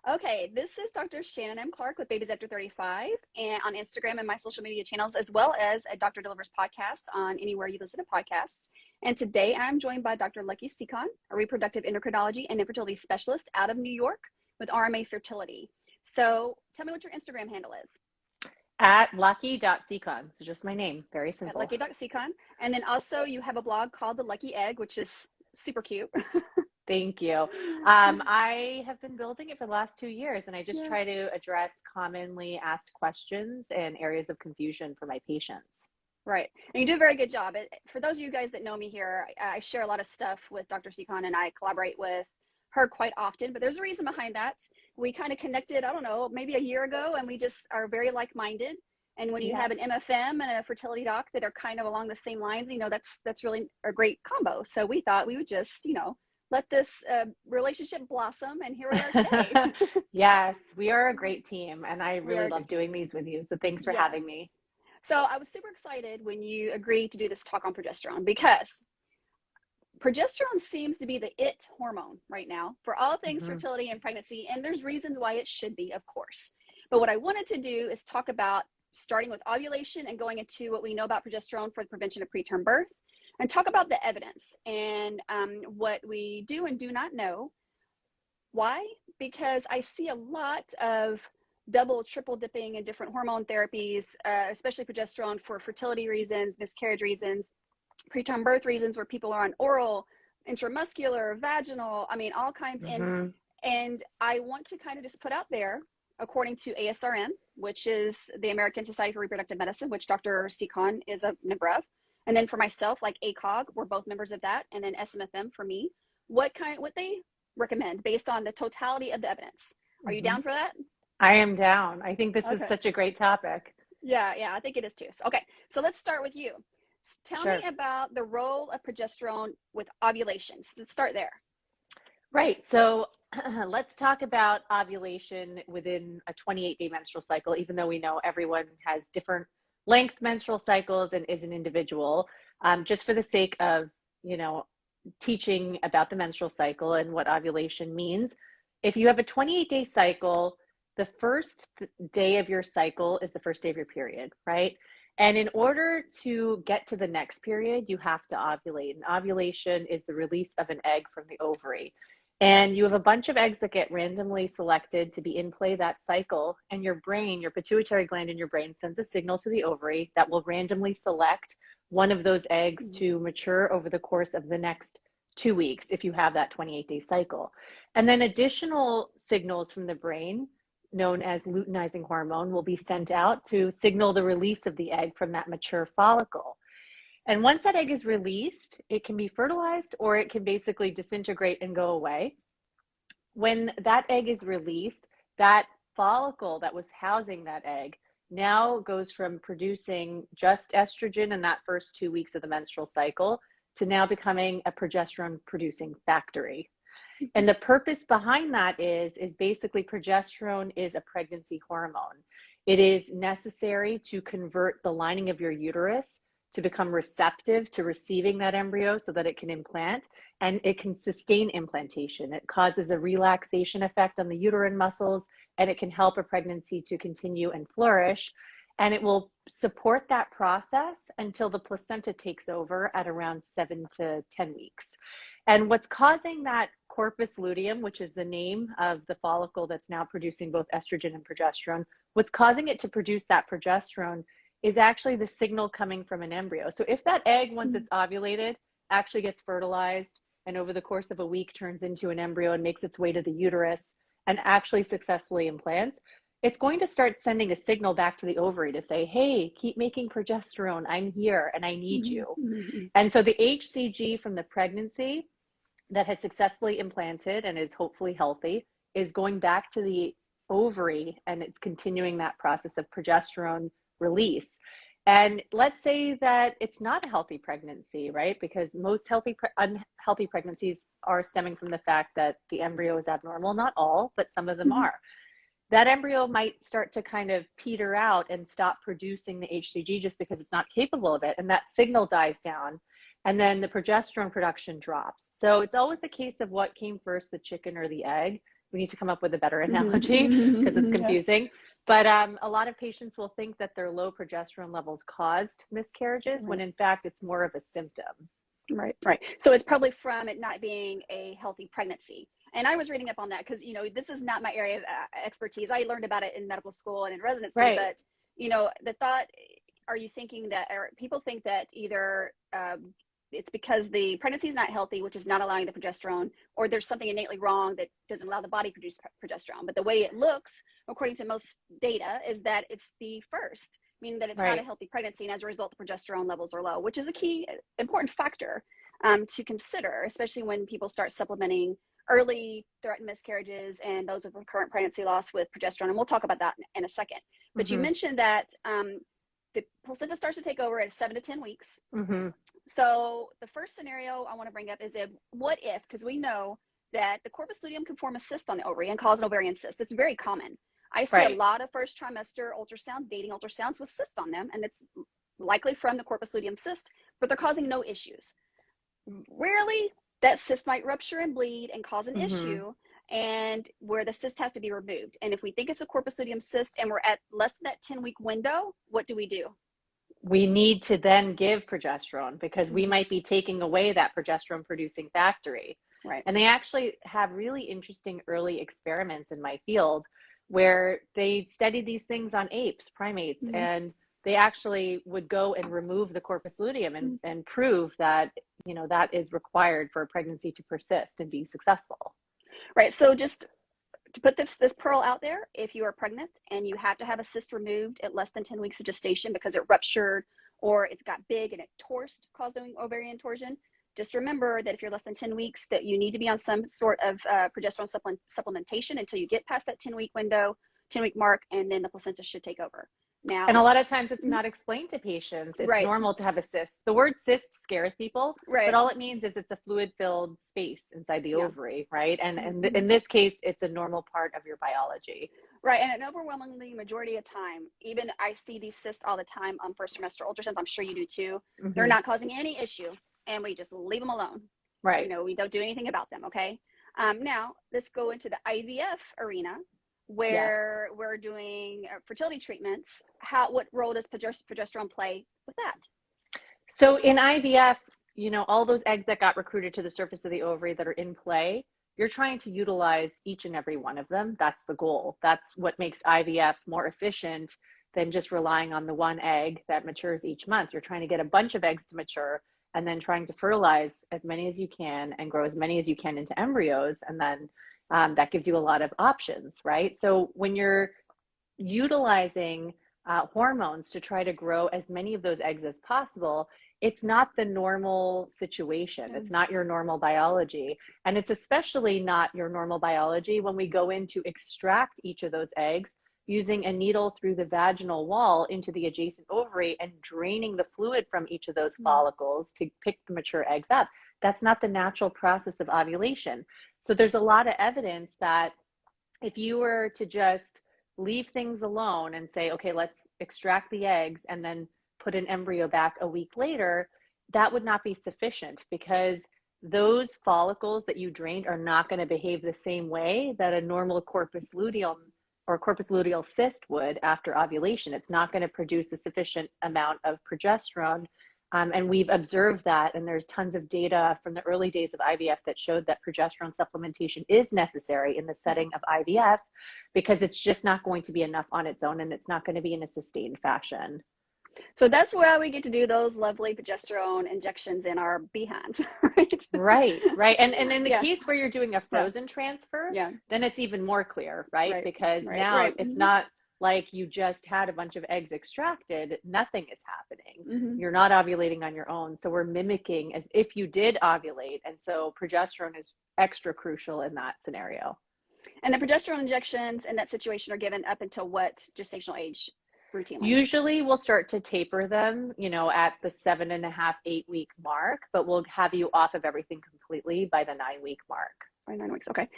Okay, this is Dr. Shannon M. Clark with Babies After 35 and on Instagram and my social media channels, as well as a Dr. Delivers podcast on anywhere you listen to podcasts. And today I'm joined by Dr. Lucky Sekhon, a reproductive endocrinology and infertility specialist out of New York with RMA Fertility. So tell me what your Instagram handle is. At lucky.sekhon. So just my name. Very simple. At lucky.sekhon. And then also you have a blog called The Lucky Egg, which is super cute. Thank you. I have been building it for the last 2 years, and I just try to address commonly asked questions and areas of confusion for my patients. Right. And you do a very good job. For those of you guys that know me here, I share a lot of stuff with Dr. Sekhon and I collaborate with her quite often, but there's a reason behind that. We kind of connected, I don't know, maybe a year ago, and we just are very like-minded. And when you have an MFM and a fertility doc that are kind of along the same lines, that's really a great combo. So we thought we would just, let this relationship blossom, and here we are today. Yes, we are a great team, and I really love doing these with you. So thanks for having me. So I was super excited when you agreed to do this talk on progesterone, because progesterone seems to be the it hormone right now for all things fertility and pregnancy. And there's reasons why it should be, of course. But what I wanted to do is talk about starting with ovulation and going into what we know about progesterone for the prevention of preterm birth, and talk about the evidence and what we do and do not know. Why? Because I see a lot of double, triple dipping in different hormone therapies, especially progesterone for fertility reasons, miscarriage reasons, preterm birth reasons, where people are on oral, intramuscular, vaginal, all kinds. And I want to kind of just put out there, according to ASRM, which is the American Society for Reproductive Medicine, which Dr. Sekhon is a member of. And then for myself, like ACOG, we're both members of that. And then SMFM for me, what they recommend based on the totality of the evidence. Are you down for that? I am down. I think this is such a great topic. Yeah, I think it is too. So let's start with you. Tell me about the role of progesterone with ovulations. Let's start there. Right. So let's talk about ovulation within a 28-day menstrual cycle, even though we know everyone has different length menstrual cycles and is an individual. Just for the sake of, teaching about the menstrual cycle and what ovulation means. If you have a 28-day cycle, the first day of your cycle is the first day of your period, right? And in order to get to the next period, you have to ovulate. And ovulation is the release of an egg from the ovary. And you have a bunch of eggs that get randomly selected to be in play that cycle. And your brain, your pituitary gland in your brain, sends a signal to the ovary that will randomly select one of those eggs to mature over the course of the next 2 weeks if you have that 28-day cycle. And then additional signals from the brain, known as luteinizing hormone, will be sent out to signal the release of the egg from that mature follicle. And once that egg is released, it can be fertilized or it can basically disintegrate and go away. When that egg is released, that follicle that was housing that egg now goes from producing just estrogen in that first 2 weeks of the menstrual cycle to now becoming a progesterone producing factory. And the purpose behind that is basically progesterone is a pregnancy hormone. It is necessary to convert the lining of your uterus to become receptive to receiving that embryo so that it can implant, and it can sustain implantation. It causes a relaxation effect on the uterine muscles, and it can help a pregnancy to continue and flourish. And it will support that process until the placenta takes over at around 7 to 10 weeks. And what's causing that corpus luteum, which is the name of the follicle that's now producing both estrogen and progesterone, what's causing it to produce that progesterone is actually the signal coming from an embryo. So if that egg, once it's ovulated, actually gets fertilized and over the course of a week turns into an embryo and makes its way to the uterus and actually successfully implants, it's going to start sending a signal back to the ovary to say, hey, keep making progesterone. I'm here and I need you. And so the HCG from the pregnancy that has successfully implanted and is hopefully healthy is going back to the ovary, and it's continuing that process of progesterone release. And let's say that it's not a healthy pregnancy, right? Because most unhealthy pregnancies are stemming from the fact that the embryo is abnormal. Not all, but some of them are. That embryo might start to kind of peter out and stop producing the HCG just because it's not capable of it. And that signal dies down. And then the progesterone production drops. So it's always a case of what came first, the chicken or the egg. We need to come up with a better analogy because it's confusing. But a lot of patients will think that their low progesterone levels caused miscarriages when in fact it's more of a symptom. Right. So it's probably from it not being a healthy pregnancy. And I was reading up on that because, this is not my area of expertise. I learned about it in medical school and in residency, but, the thought, are you thinking that, or people think that either it's because the pregnancy is not healthy, which is not allowing the progesterone, or there's something innately wrong that doesn't allow the body to produce progesterone. But the way it looks, according to most data, is that it's the first, meaning that it's not a healthy pregnancy, and as a result, the progesterone levels are low, which is a key important factor to consider, especially when people start supplementing early threatened miscarriages and those with recurrent pregnancy loss with progesterone. And we'll talk about that in a second. But you mentioned that the placenta starts to take over at 7 to 10 weeks. So the first scenario I want to bring up is what if, because we know that the corpus luteum can form a cyst on the ovary and cause an ovarian cyst. It's very common. I see a lot of first trimester ultrasounds, dating ultrasounds with cysts on them, and it's likely from the corpus luteum cyst, but they're causing no issues. Rarely, that cyst might rupture and bleed and cause an issue, and where the cyst has to be removed. And if we think it's a corpus luteum cyst and we're at less than that 10-week window, what do? We need to then give progesterone because we might be taking away that progesterone producing factory. And they actually have really interesting early experiments in my field where they studied these things on apes, primates, and they actually would go and remove the corpus luteum and prove that, that is required for a pregnancy to persist and be successful. So just to put this pearl out there, if you are pregnant and you have to have a cyst removed at less than 10 weeks of gestation because it ruptured or it's got big and it torsed, causing ovarian torsion, just remember that if you're less than 10 weeks, that you need to be on some sort of progesterone supplementation until you get past that 10-week window, 10-week mark, and then the placenta should take over. Now, and a lot of times it's not explained to patients. It's normal to have a cyst. The word cyst scares people, but all it means is it's a fluid-filled space inside the ovary, right? And in this case, it's a normal part of your biology. And an overwhelmingly majority of time, even I see these cysts all the time on first trimester ultrasounds. I'm sure you do too. They're not causing any issue, and we just leave them alone. We don't do anything about them, okay? Now, let's go into the IVF arena, where we're doing fertility treatments. What role does progesterone play with that? So in IVF, all those eggs that got recruited to the surface of the ovary that are in play, you're trying to utilize each and every one of them. That's the goal. That's what makes IVF more efficient than just relying on the one egg that matures each month. You're trying to get a bunch of eggs to mature and then trying to fertilize as many as you can and grow as many as you can into embryos. And then that gives you a lot of options, right? So when you're utilizing hormones to try to grow as many of those eggs as possible, it's not the normal situation. It's not your normal biology. And it's especially not your normal biology when we go in to extract each of those eggs using a needle through the vaginal wall into the adjacent ovary and draining the fluid from each of those follicles to pick the mature eggs up. That's not the natural process of ovulation. So there's a lot of evidence that if you were to just leave things alone and say, okay, let's extract the eggs and then put an embryo back a week later, that would not be sufficient because those follicles that you drained are not going to behave the same way that a normal corpus luteum or corpus luteal cyst would after ovulation. It's not going to produce a sufficient amount of progesterone. And we've observed that, and there's tons of data from the early days of IVF that showed that progesterone supplementation is necessary in the setting of IVF because it's just not going to be enough on its own, and it's not going to be in a sustained fashion. So that's why we get to do those lovely progesterone injections in our behinds, right? And in the case where you're doing a frozen transfer, then it's even more clear, right? Because now it's not like you just had a bunch of eggs extracted, nothing is happening. You're not ovulating on your own. So we're mimicking as if you did ovulate. And so progesterone is extra crucial in that scenario. And the progesterone injections in that situation are given up until what gestational age routinely? Usually we'll start to taper them, at the 7.5, 8-week mark, but we'll have you off of everything completely by the 9-week mark. By 9 weeks. Okay.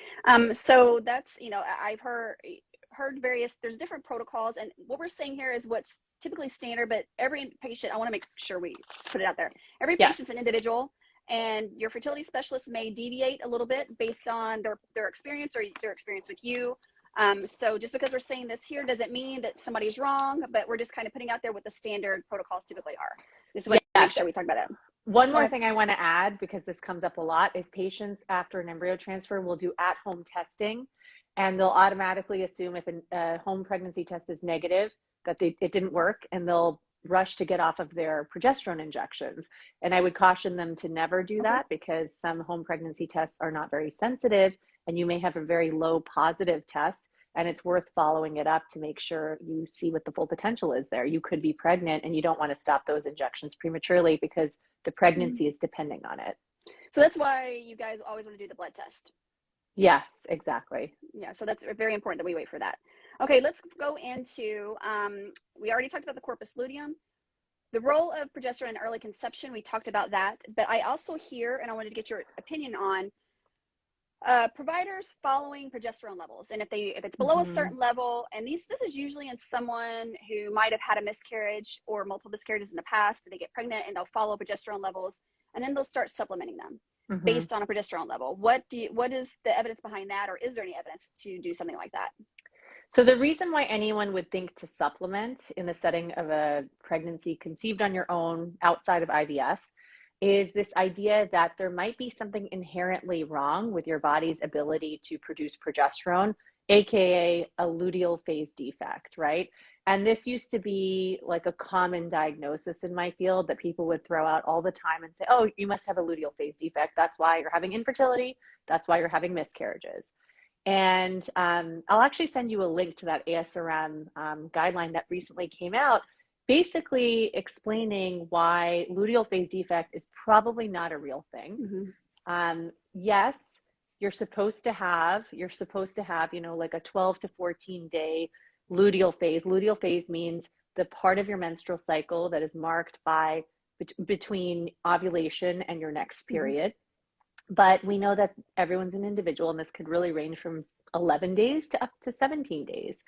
So that's, I've heard various, there's different protocols, and what we're saying here is what's typically standard, but every patient, I want to make sure we just put it out there. Every patient's an individual, and your fertility specialist may deviate a little bit based on their experience or their experience with you. So just because we're saying this here doesn't mean that somebody's wrong, but we're just kind of putting out there what the standard protocols typically are. Just want to make sure we talk about that. One more thing I want to add, because this comes up a lot, is patients after an embryo transfer will do at-home testing, and they'll automatically assume if a home pregnancy test is negative that it didn't work, and they'll rush to get off of their progesterone injections. And I would caution them to never do that, because some home pregnancy tests are not very sensitive, and you may have a very low positive test, and it's worth following it up to make sure you see what the full potential is there. You could be pregnant, and you don't want to stop those injections prematurely because the pregnancy is depending on it. So that's why you guys always want to do the blood test. Yes, exactly. Yeah, so that's very important that we wait for that. Okay, let's go into, we already talked about the corpus luteum. The role of progesterone in early conception, we talked about that, but I also hear, and I wanted to get your opinion on, providers following progesterone levels. And if it's below a certain level, and this is usually in someone who might have had a miscarriage or multiple miscarriages in the past, and they get pregnant and they'll follow progesterone levels, and then they'll start supplementing them based on a progesterone level. What is the evidence behind that, or is there any evidence to do something like that? So the reason why anyone would think to supplement in the setting of a pregnancy conceived on your own outside of IVF is this idea that there might be something inherently wrong with your body's ability to produce progesterone, aka a luteal phase defect, right? And this used to be like a common diagnosis in my field that people would throw out all the time and say, oh, you must have a luteal phase defect. That's why you're having infertility. That's why you're having miscarriages. And I'll actually send you a link to that ASRM guideline that recently came out, basically explaining why luteal phase defect is probably not a real thing. Yes, you're supposed to have, like a 12 to 14 day luteal phase. Luteal phase means the part of your menstrual cycle that is marked by between ovulation and your next period. But we know that everyone's an individual, and this could really range from 11 days to up to 17 days,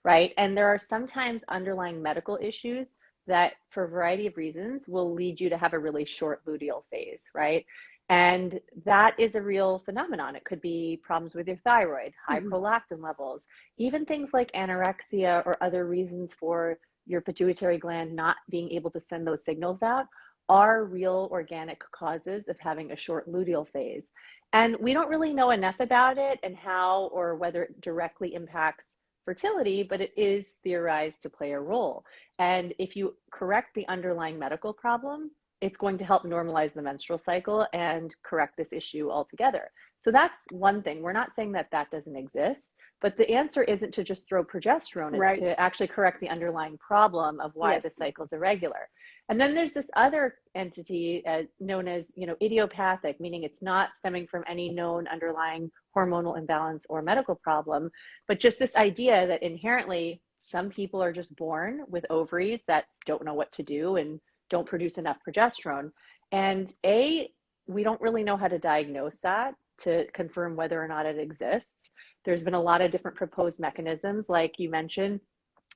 right? And there are sometimes underlying medical issues that, for a variety of reasons, will lead you to have a really short luteal phase, right? And that is a real phenomenon. It could be problems with your thyroid, high prolactin levels, even things like anorexia or other reasons for your pituitary gland not being able to send those signals out are real organic causes of having a short luteal phase. And we don't really know enough about it and how or whether it directly impacts fertility, but it is theorized to play a role. And if you correct the underlying medical problem, it's going to help normalize the menstrual cycle and correct this issue altogether. So that's one thing. We're not saying that that doesn't exist, but the answer isn't to just throw progesterone. It's to actually correct the underlying problem of why the cycle's irregular. And then there's this other entity known as, idiopathic, meaning it's not stemming from any known underlying hormonal imbalance or medical problem, but just this idea that inherently some people are just born with ovaries that don't know what to do and don't produce enough progesterone. And we don't really know how to diagnose that to confirm whether or not it exists. There's been a lot of different proposed mechanisms, like you mentioned,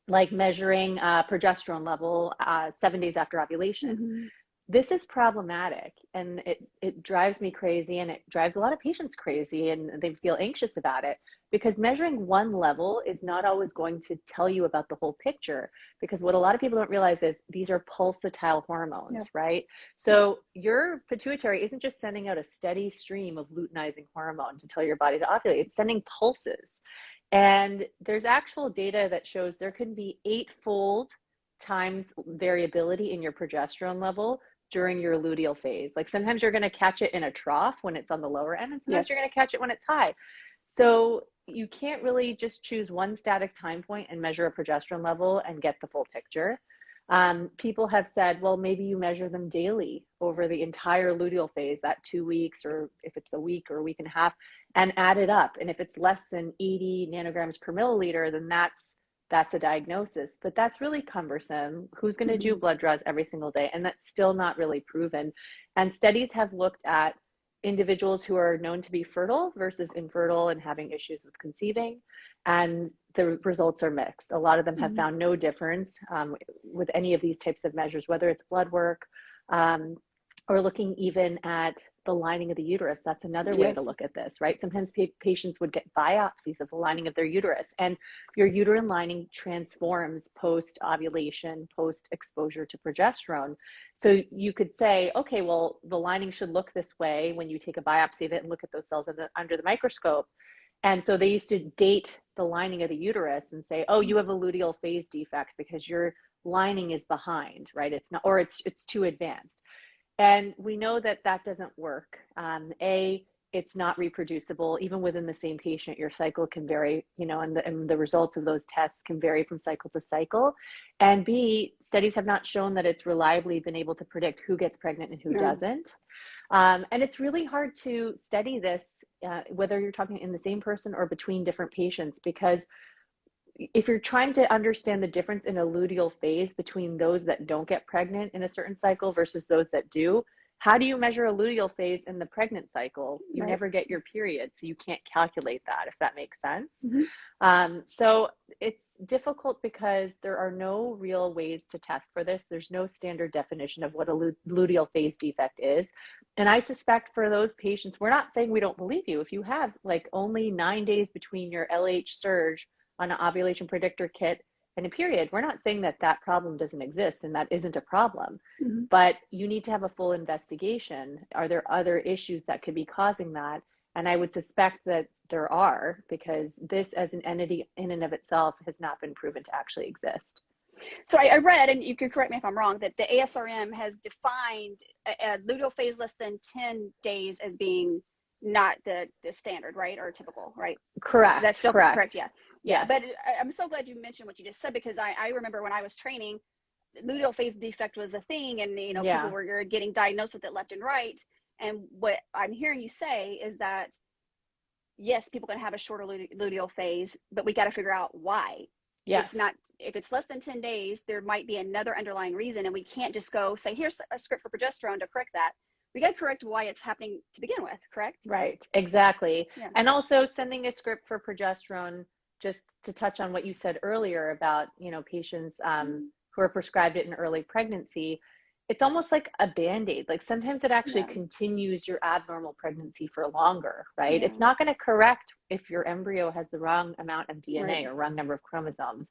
like measuring progesterone level 7 days after ovulation. This is problematic, and it drives me crazy, and it drives a lot of patients crazy, and they feel anxious about it, because measuring one level is not always going to tell you about the whole picture, because what a lot of people don't realize is these are pulsatile hormones, right? So your pituitary isn't just sending out a steady stream of luteinizing hormone to tell your body to ovulate, it's sending pulses. And there's actual data that shows there can be 8-fold times variability in your progesterone level during your luteal phase. Like sometimes you're going to catch it in a trough when it's on the lower end, and sometimes you're going to catch it when it's high. So you can't really just choose one static time point and measure a progesterone level and get the full picture. People have said, well, maybe you measure them daily over the entire luteal phase, that 2 weeks, or if it's a week or a week and a half, and add it up. And if it's less than 80 nanograms per milliliter, then that's a diagnosis. But that's really cumbersome. Who's going to do blood draws every single day? And that's still not really proven. And studies have looked at individuals who are known to be fertile versus infertile and having issues with conceiving, and the results are mixed. A lot of them have found no difference with any of these types of measures, whether it's blood work, or looking even at the lining of the uterus. That's another way to Yes. look at this, right? Sometimes patients would get biopsies of the lining of their uterus, and your uterine lining transforms post ovulation, post exposure to progesterone. So you could say, okay, well, the lining should look this way when you take a biopsy of it and look at those cells under the microscope. And so they used to date the lining of the uterus and say, oh, you have a luteal phase defect because your lining is behind, right? It's not, or it's too advanced. And we know that that doesn't work. It's not reproducible. Even within the same patient, your cycle can vary, and the results of those tests can vary from cycle to cycle. And B, studies have not shown that it's reliably been able to predict who gets pregnant and who doesn't. And it's really hard to study this, whether you're talking in the same person or between different patients, because if you're trying to understand the difference in a luteal phase between those that don't get pregnant in a certain cycle versus those that do, how do you measure a luteal phase in the pregnant cycle? You never get your period, so you can't calculate that, if that makes sense. So it's difficult because there are no real ways to test for this. There's no standard definition of what a luteal phase defect is. And I suspect for those patients, we're not saying we don't believe you. If you have like only 9 days between your LH surge on an ovulation predictor kit and a period, we're not saying that that problem doesn't exist and that isn't a problem, but you need to have a full investigation. Are there other issues that could be causing that? And I would suspect that there are, because this as an entity in and of itself has not been proven to actually exist. So I read, and you can correct me if I'm wrong, that the ASRM has defined a luteal phase less than 10 days as being not the standard, right? Or typical, right? Correct. Is that still correct? Yeah. Yes. But I'm so glad you mentioned what you just said, because I remember when I was training, luteal phase defect was a thing, and people were getting diagnosed with it left and right. And what I'm hearing you say is that yes, people can have a shorter luteal phase, but we got to figure out why. Yes. It's not, if it's less than 10 days, there might be another underlying reason, and we can't just go say, here's a script for progesterone to correct that. We got to correct why it's happening to begin with, correct? Right, exactly. Yeah. And also sending a script for progesterone, just to touch on what you said earlier about, patients who are prescribed it in early pregnancy, it's almost like a Band-Aid. Like sometimes it actually continues your abnormal pregnancy for longer, right? It's not going to correct if your embryo has the wrong amount of DNA or wrong number of chromosomes.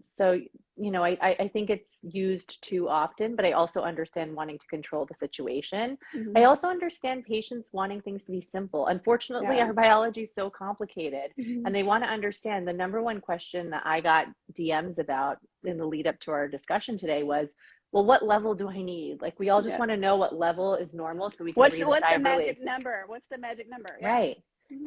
So, I think it's used too often, but I also understand wanting to control the situation. I also understand patients wanting things to be simple. Unfortunately, our biology is so complicated, and they want to understand. The number one question that I got DMs about in the lead up to our discussion today was, well, what level do I need? Like, we all just want to know what level is normal so we can what's the magic number? What's the magic number? Yeah. Right.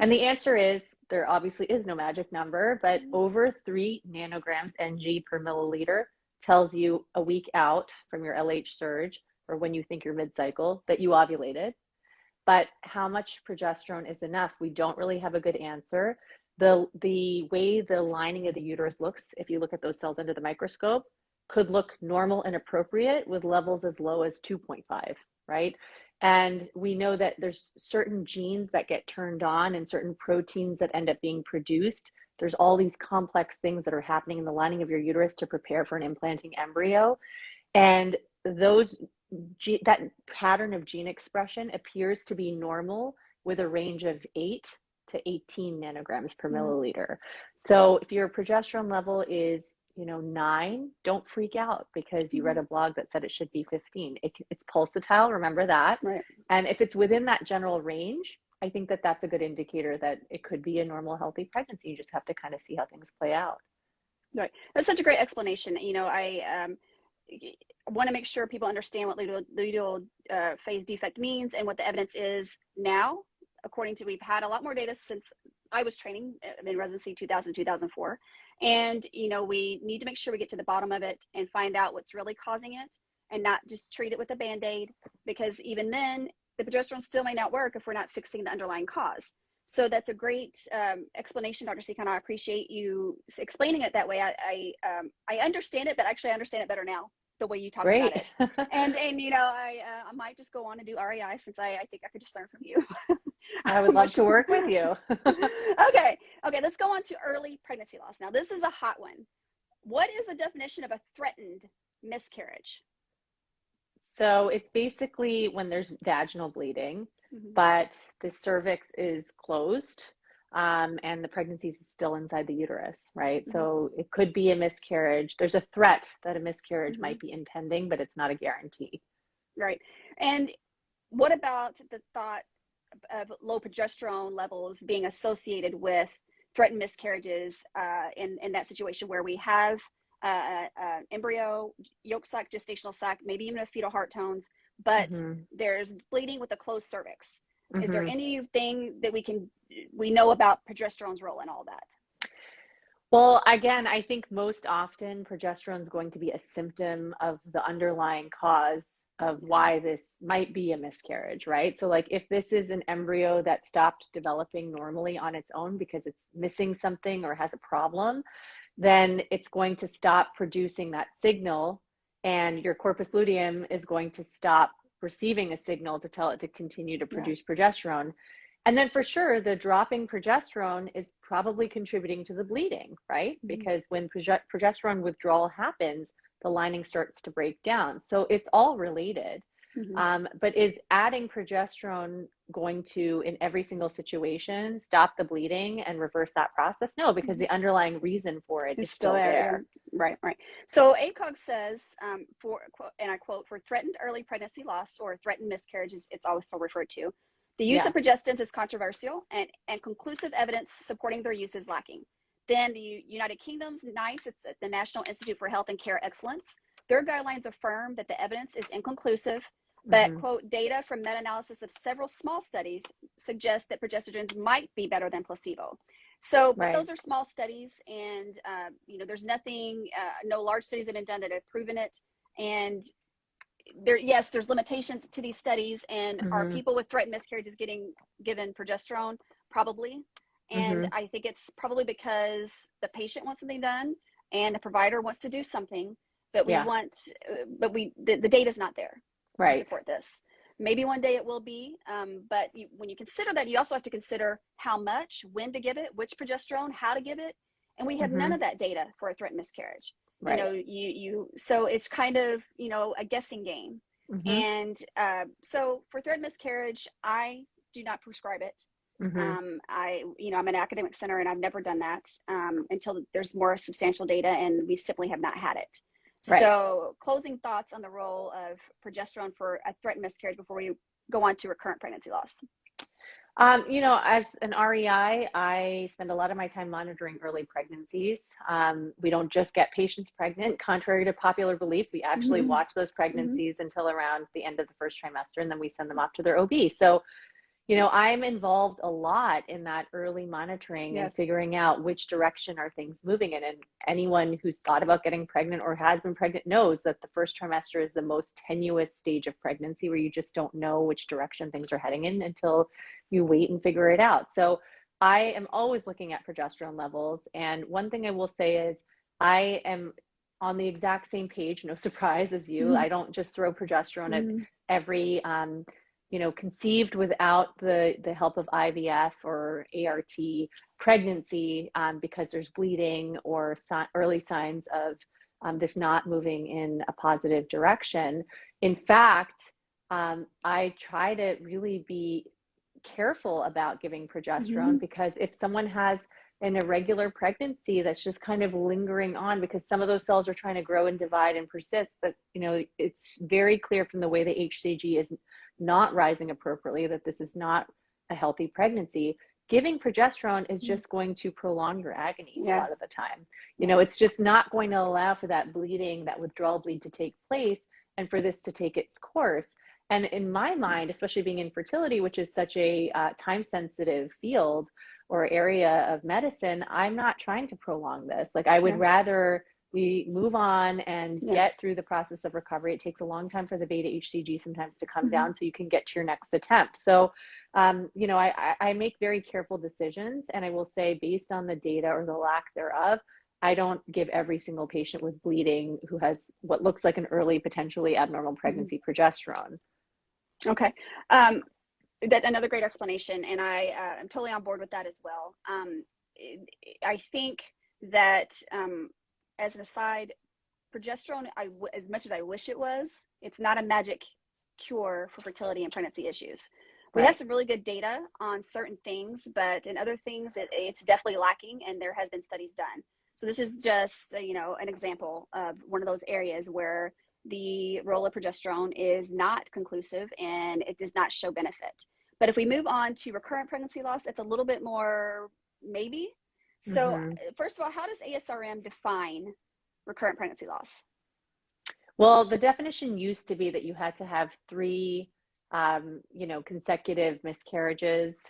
And the answer is, there obviously is no magic number, but over 3 nanograms Ng per milliliter tells you a week out from your LH surge, or when you think you're mid-cycle, that you ovulated. But how much progesterone is enough? We don't really have a good answer. The way the lining of the uterus looks, if you look at those cells under the microscope, could look normal and appropriate with levels as low as 2.5, right? And we know that there's certain genes that get turned on and certain proteins that end up being produced. There's all these complex things that are happening in the lining of your uterus to prepare for an implanting embryo. And that pattern of gene expression appears to be normal with a range of 8 to 18 nanograms per milliliter. So if your progesterone level is 9, don't freak out because you read a blog that said it should be 15. It's pulsatile, remember that. Right. And if it's within that general range, I think that that's a good indicator that it could be a normal, healthy pregnancy. You just have to kind of see how things play out. Right. That's such a great explanation. I want to make sure people understand what luteal phase defect means and what the evidence is now. We've had a lot more data since I was training in residency 2000, 2004. And, we need to make sure we get to the bottom of it and find out what's really causing it and not just treat it with a Band-Aid, because even then the progesterone still may not work if we're not fixing the underlying cause. So that's a great explanation, Dr. Sekhon. I appreciate you explaining it that way. I understand it, but actually I understand it better now, the way you talked about it. And I might just go on and do REI, since I think I could just learn from you. I would love to work with you. Okay, let's go on to early pregnancy loss. Now, this is a hot one. What is the definition of a threatened miscarriage? So it's basically when there's vaginal bleeding, Mm-hmm. but the cervix is closed, and the pregnancy is still inside the uterus, right? Mm-hmm. So it could be a miscarriage. There's a threat that a miscarriage Mm-hmm. might be impending, but it's not a guarantee. Right. And what about the thought of low progesterone levels being associated with threatened miscarriages in that situation where we have embryo, yolk sac, gestational sac, maybe even a fetal heart tones, but Hmm. there's bleeding with a closed cervix. Is there Hmm. anything that we know about progesterone's role in all that? Well, again, I think most often progesterone is going to be a symptom of the underlying cause of why this might be a miscarriage, right? So, like, if this is an embryo that stopped developing normally on its own because it's missing something or has a problem, then it's going to stop producing that signal, and your corpus luteum is going to stop receiving a signal to tell it to continue to Yeah. produce progesterone. And then for sure, the dropping progesterone is probably contributing to the bleeding, right? Mm-hmm. Because when progesterone withdrawal happens, the lining starts to break down. So it's all related. Mm-hmm. But is adding progesterone going to, in every single situation, stop the bleeding and reverse that process? No, because the underlying reason for it is It's still still there. there. Yeah. Right, right. So ACOG says, and I quote, for threatened early pregnancy loss or threatened miscarriages, it's always still referred to. The use Yeah. of progestins is controversial, and conclusive evidence supporting their use is lacking. Then the United Kingdom's NICE, it's the National Institute for Health and Care Excellence, their guidelines affirm that the evidence is inconclusive, but, Mm-hmm. quote, data from meta-analysis of several small studies suggest that progestins might be better than placebo. So, but Right. those are small studies, and there's nothing, no large studies have been done that have proven it. And yes, there's limitations to these studies. And are Mm-hmm. people with threatened miscarriages getting given progesterone? Probably. And Mm-hmm. I think it's probably because the patient wants something done and the provider wants to do something, but Yeah. the data is not there to Right. support this. Maybe one day it will be, but when you consider that, you also have to consider how much, when to give it, which progesterone, how to give it, and we have none Mm-hmm. of that data for a threatened miscarriage. Right. So it's kind of a guessing game. Mm-hmm. And so for threatened miscarriage, I do not prescribe it. Mm-hmm. I'm an academic center, and I've never done that until there's more substantial data, and we simply have not had it. Right. So, closing thoughts on the role of progesterone for a threatened miscarriage before we go on to recurrent pregnancy loss. As an REI, I spend a lot of my time monitoring early pregnancies. We don't just get patients pregnant. Contrary to popular belief, we actually Mm-hmm. watch those Mm-hmm. pregnancies until around the end of the first trimester, and then we send them off to their OB. So, I'm involved a lot in that early monitoring and Yes. figuring out which direction are things moving in. And anyone who's thought about getting pregnant or has been pregnant knows that the first trimester is the most tenuous stage of pregnancy, where you just don't know which direction things are heading in until you wait and figure it out. So I am always looking at progesterone levels. And one thing I will say is I am on the exact same page, no surprise, as you. Mm-hmm. I don't just throw progesterone at Mm-hmm. every conceived without the help of IVF or ART pregnancy, because there's bleeding or early signs of this not moving in a positive direction. In fact, I try to really be careful about giving Mm-hmm. progesterone, because if someone has an irregular pregnancy that's just kind of lingering on because some of those cells are trying to grow and divide and persist, but it's very clear from the way the HCG is not rising appropriately that this is not a healthy pregnancy. Giving progesterone is just going to prolong your agony a Yeah. lot of the time. Yeah. It's just not going to allow for that bleeding, that withdrawal bleed to take place, and for this to take its course. And in my mind, especially being in fertility, which is such a time-sensitive field or area of medicine, I'm not trying to prolong this. Like, I would rather we move on and get through the process of recovery. It takes a long time for the beta HCG sometimes to come down so you can get to your next attempt. So, I make very careful decisions, and I will say, based on the data or the lack thereof, I don't give every single patient with bleeding who has what looks like an early, potentially abnormal pregnancy progesterone. Okay. That another great explanation, and I'm totally on board with that as well. I think that as an aside, progesterone, as much as I wish it was, it's not a magic cure for fertility and pregnancy issues. We have some really good data on certain things, but in other things, it's definitely lacking, and there has been studies done. So this is just, an example of one of those areas where the role of progesterone is not conclusive and it does not show benefit. But if we move on to recurrent pregnancy loss, it's a little bit more maybe. So first of all, how does ASRM define recurrent pregnancy loss? Well, the definition used to be that you had to have 3 consecutive miscarriages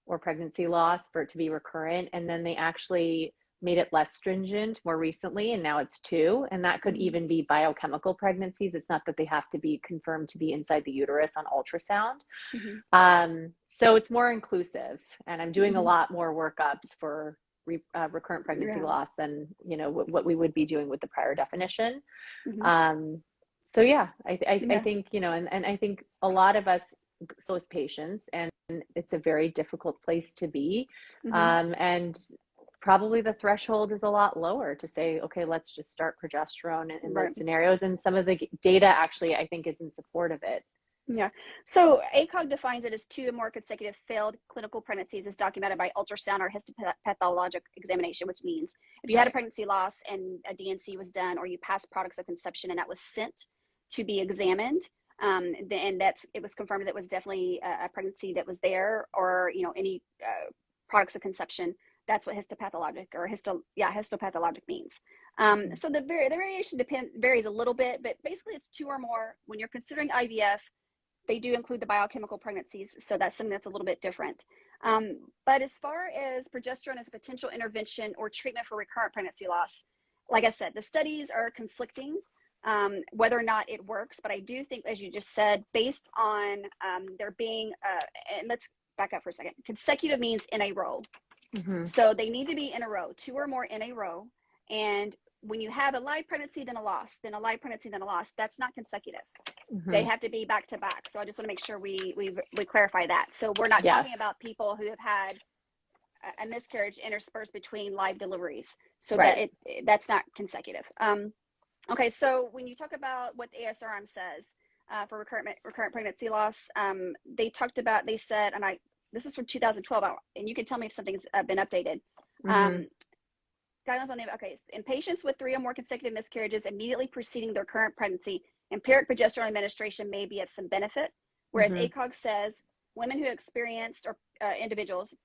or pregnancy loss for it to be recurrent. And then they actually made it less stringent more recently, and now it's 2. And that could even be biochemical pregnancies. It's not that they have to be confirmed to be inside the uterus on ultrasound. So it's more inclusive. And I'm doing a lot more workups for recurrent pregnancy loss than what we would be doing with the prior definition. So yeah, I think and I think a lot of us so as patients, and it's a very difficult place to be, and probably the threshold is a lot lower to say, okay, let's just start progesterone in those scenarios. And some of the data actually I think is in support of it. Yeah. So ACOG defines it as 2 or more consecutive failed clinical pregnancies as documented by ultrasound or histopathologic examination, which means if you had a pregnancy loss and a DNC was done, or you passed products of conception and that was sent to be examined, and it was confirmed that it was definitely a pregnancy that was there, or any products of conception. That's what histopathologic means. So the variation varies a little bit, but basically it's 2 or more. When you're considering IVF, they do include the biochemical pregnancies, so that's something that's a little bit different. But as far as progesterone as a potential intervention or treatment for recurrent pregnancy loss, like I said, the studies are conflicting whether or not it works. But I do think, as you just said, based on there being, and let's back up for a second, consecutive means in a row. So they need to be in a row, 2 or more in a row. And when you have a live pregnancy, then a loss, then a live pregnancy, then a loss, that's not consecutive. They have to be back to back. So I just want to make sure we clarify that. So we're not talking about people who have had a miscarriage interspersed between live deliveries. So that's not consecutive. Okay, so when you talk about what the ASRM says for recurrent pregnancy loss, they said, and this is from 2012, and you can tell me if something's been updated. Guidelines on in patients with 3 or more consecutive miscarriages immediately preceding their current pregnancy, empiric progesterone administration may be of some benefit, whereas ACOG says women who experienced, or individuals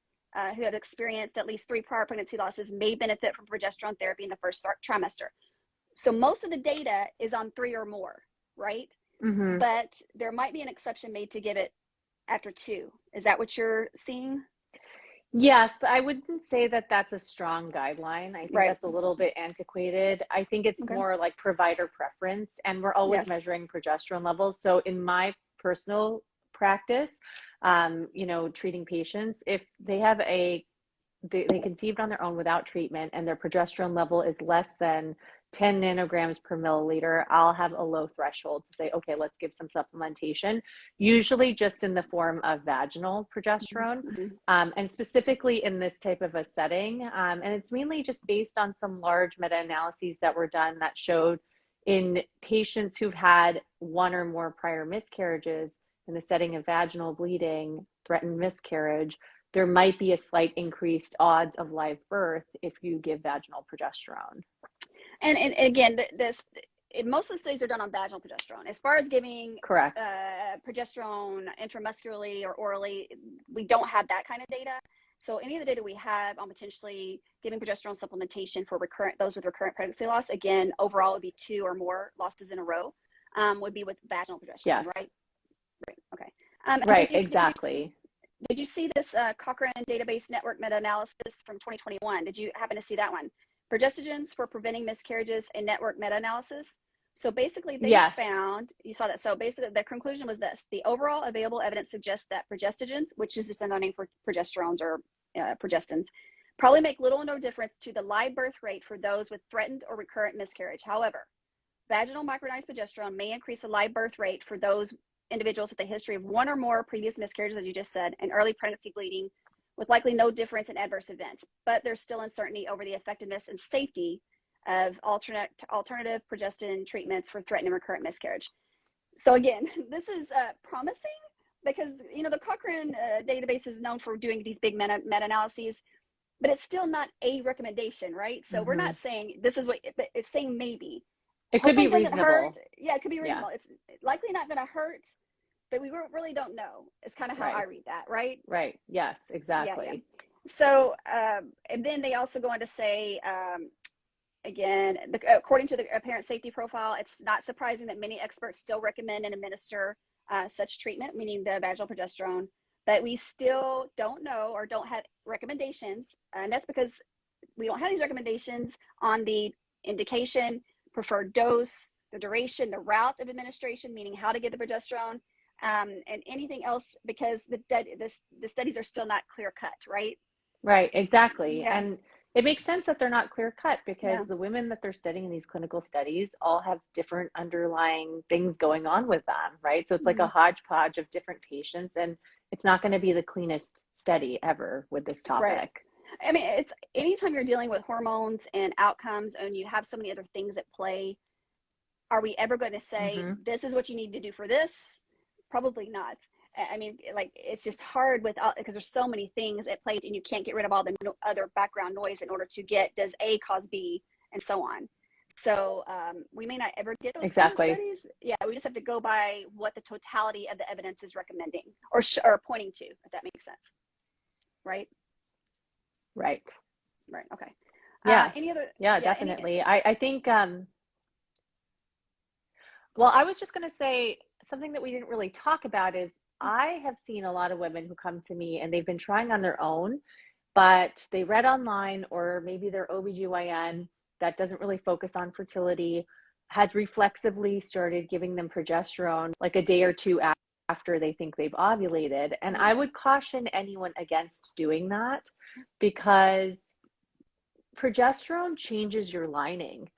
who have experienced at least 3 prior pregnancy losses may benefit from progesterone therapy in the first trimester. So most of the data is on 3 or more, right? But there might be an exception made to give it after 2. Is that what you're seeing? Yes, but I wouldn't say that that's a strong guideline. I think that's a little bit antiquated. I think it's more like provider preference, and we're always measuring progesterone levels. So in my personal practice, treating patients, if they have they conceived on their own without treatment and their progesterone level is less than 10 nanograms per milliliter, I'll have a low threshold to say, okay, let's give some supplementation, usually just in the form of vaginal progesterone. And specifically in this type of a setting. And it's mainly just based on some large meta-analyses that were done that showed in patients who've had 1 or more prior miscarriages in the setting of vaginal bleeding, threatened miscarriage, there might be a slight increased odds of live birth if you give vaginal progesterone. And again, most of the studies are done on vaginal progesterone. As far as giving progesterone intramuscularly or orally, we don't have that kind of data. So any of the data we have on potentially giving progesterone supplementation for those with recurrent pregnancy loss, again, overall would be 2 or more losses in a row, would be with vaginal progesterone, right? Okay. Exactly. Did you see this Cochrane Database Network meta-analysis from 2021? Did you happen to see that one? Progestogens for preventing miscarriages, a network meta-analysis. So basically they found, you saw that. So basically the conclusion was this: the overall available evidence suggests that progestogens, which is just another name for progesterones or progestins, probably make little or no difference to the live birth rate for those with threatened or recurrent miscarriage. However, vaginal micronized progesterone may increase the live birth rate for those individuals with a history of 1 or more previous miscarriages, as you just said, and early pregnancy bleeding, with likely no difference in adverse events. But there's still uncertainty over the effectiveness and safety of alternative progestin treatments for threatened and recurrent miscarriage. So again, this is promising because, you know, the Cochrane database is known for doing these big meta-analyses, but it's still not a recommendation, right? So we're not saying this is what it's saying. Maybe it could be reasonable. Hurt. Yeah, it could be reasonable. It's likely not going to hurt, but we really don't know. It's kind of how I read that, right? Right. Yes, exactly. Yeah. So, and then they also go on to say, again, according to the apparent safety profile, it's not surprising that many experts still recommend and administer such treatment, meaning the vaginal progesterone, but we still don't know or don't have recommendations. And that's because we don't have these recommendations on the indication, preferred dose, the duration, the route of administration, meaning how to get the progesterone, and anything else, because the studies are still not clear cut, right? Right, exactly. Yeah. And it makes sense that they're not clear cut because the women that they're studying in these clinical studies all have different underlying things going on with them, right? So it's like a hodgepodge of different patients, and it's not going to be the cleanest study ever with this topic. Right. I mean, it's anytime you're dealing with hormones and outcomes and you have so many other things at play, are we ever going to say, this is what you need to do for this? Probably not. I mean, like, it's just hard because there's so many things at play and you can't get rid of all the other background noise in order to get, does A cause B, and so on. So we may not ever get those kind of studies. Yeah, we just have to go by what the totality of the evidence is recommending or pointing to, if that makes sense. Right? Right. Okay. Yeah. Any other? Yeah, definitely. I think, well, I was just going to say something that we didn't really talk about is I have seen a lot of women who come to me and they've been trying on their own, but they read online, or maybe their OBGYN that doesn't really focus on fertility has reflexively started giving them progesterone like a day or two after they think they've ovulated. And I would caution anyone against doing that because progesterone changes your lining.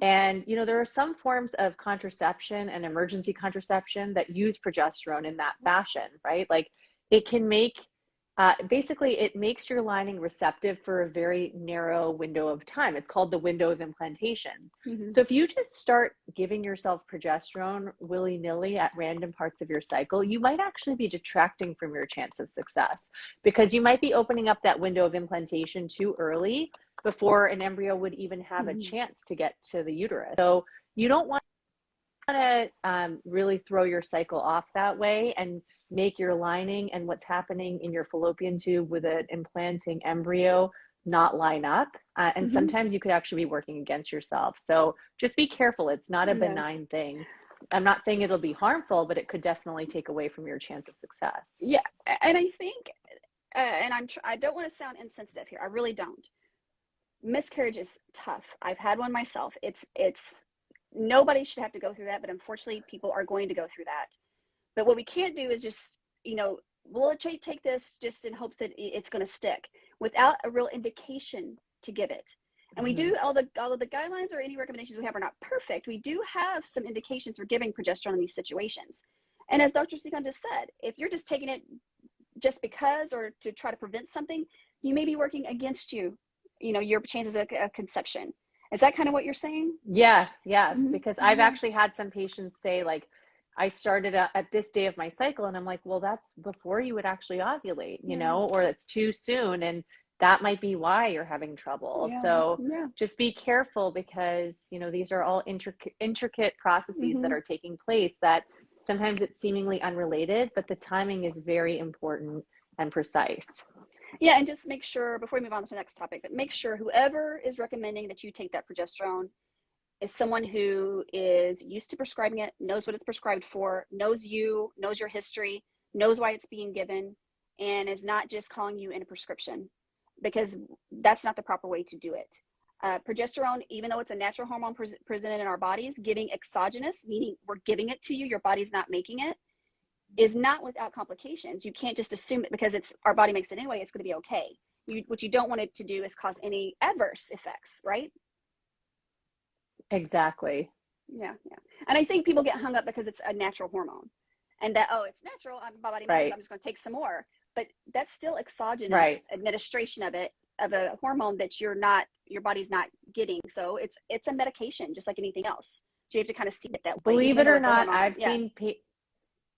And, you know, there are some forms of contraception and emergency contraception that use progesterone in that fashion, right? Like it can make, basically it makes your lining receptive for a very narrow window of time. It's called the window of implantation. So if you just start giving yourself progesterone willy-nilly at random parts of your cycle, you might actually be detracting from your chance of success because you might be opening up that window of implantation too early before an embryo would even have a chance to get to the uterus. So you don't want to really throw your cycle off that way and make your lining and what's happening in your fallopian tube with an implanting embryo not line up. And sometimes you could actually be working against yourself. So just be careful. It's not a benign thing. I'm not saying it'll be harmful, but it could definitely take away from your chance of success. Yeah. And I think, and I don't want to sound insensitive here. I really don't. Miscarriage is tough. I've had one myself. It's nobody should have to go through that, but unfortunately people are going to go through that. But what we can't do is just, you know, we'll take this just in hopes that it's going to stick without a real indication to give it. And we do, although the guidelines or any recommendations we have are not perfect, we do have some indications for giving progesterone in these situations. And as Dr. Sekhon just said, if you're just taking it just because or to try to prevent something, you may be working against you know, your chances of conception. Is that kind of what you're saying? Yes, because I've actually had some patients say, like, I started at this day of my cycle, and I'm like, well, that's before you would actually ovulate, you know, or it's too soon, and that might be why you're having trouble. So just be careful because, you know, these are all intricate processes that are taking place that sometimes it's seemingly unrelated, but the timing is very important and precise. Yeah, and just make sure, before we move on to the next topic, but make sure whoever is recommending that you take that progesterone is someone who is used to prescribing it, knows what it's prescribed for, knows you, knows your history, knows why it's being given, and is not just calling you in a prescription, because that's not the proper way to do it. Progesterone, even though it's a natural hormone presented in our bodies, giving exogenous, meaning we're giving it to you, your body's not making it, is not without complications. You can't just assume it because our body makes it anyway, it's going to be okay. What you don't want it to do is cause any adverse effects, right? Exactly. Yeah. And I think people get hung up because it's a natural hormone and that, oh, it's natural, my body makes it, I'm just going to take some more. But that's still exogenous administration of it of a hormone that your body's not getting. So it's a medication, just like anything else. So you have to kind of see it that way. Believe Even it though or it's a not, hormone.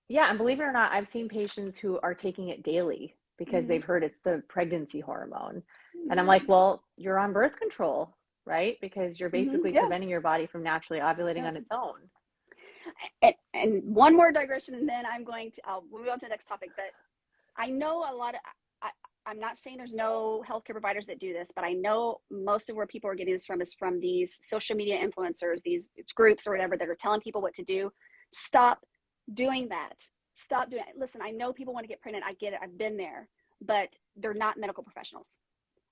and believe it or not, I've seen patients who are taking it daily because they've heard it's the pregnancy hormone. And I'm like, well, you're on birth control, right? Because you're basically preventing your body from naturally ovulating on its own. And one more digression, and then I'll move on to the next topic. But I know I'm not saying there's no healthcare providers that do this, but I know most of where people are getting this from is from these social media influencers, these groups or whatever that are telling people what to do. Stop doing that. Stop doing it. Listen, I know people want to get pregnant. I get it. I've been there, but they're not medical professionals.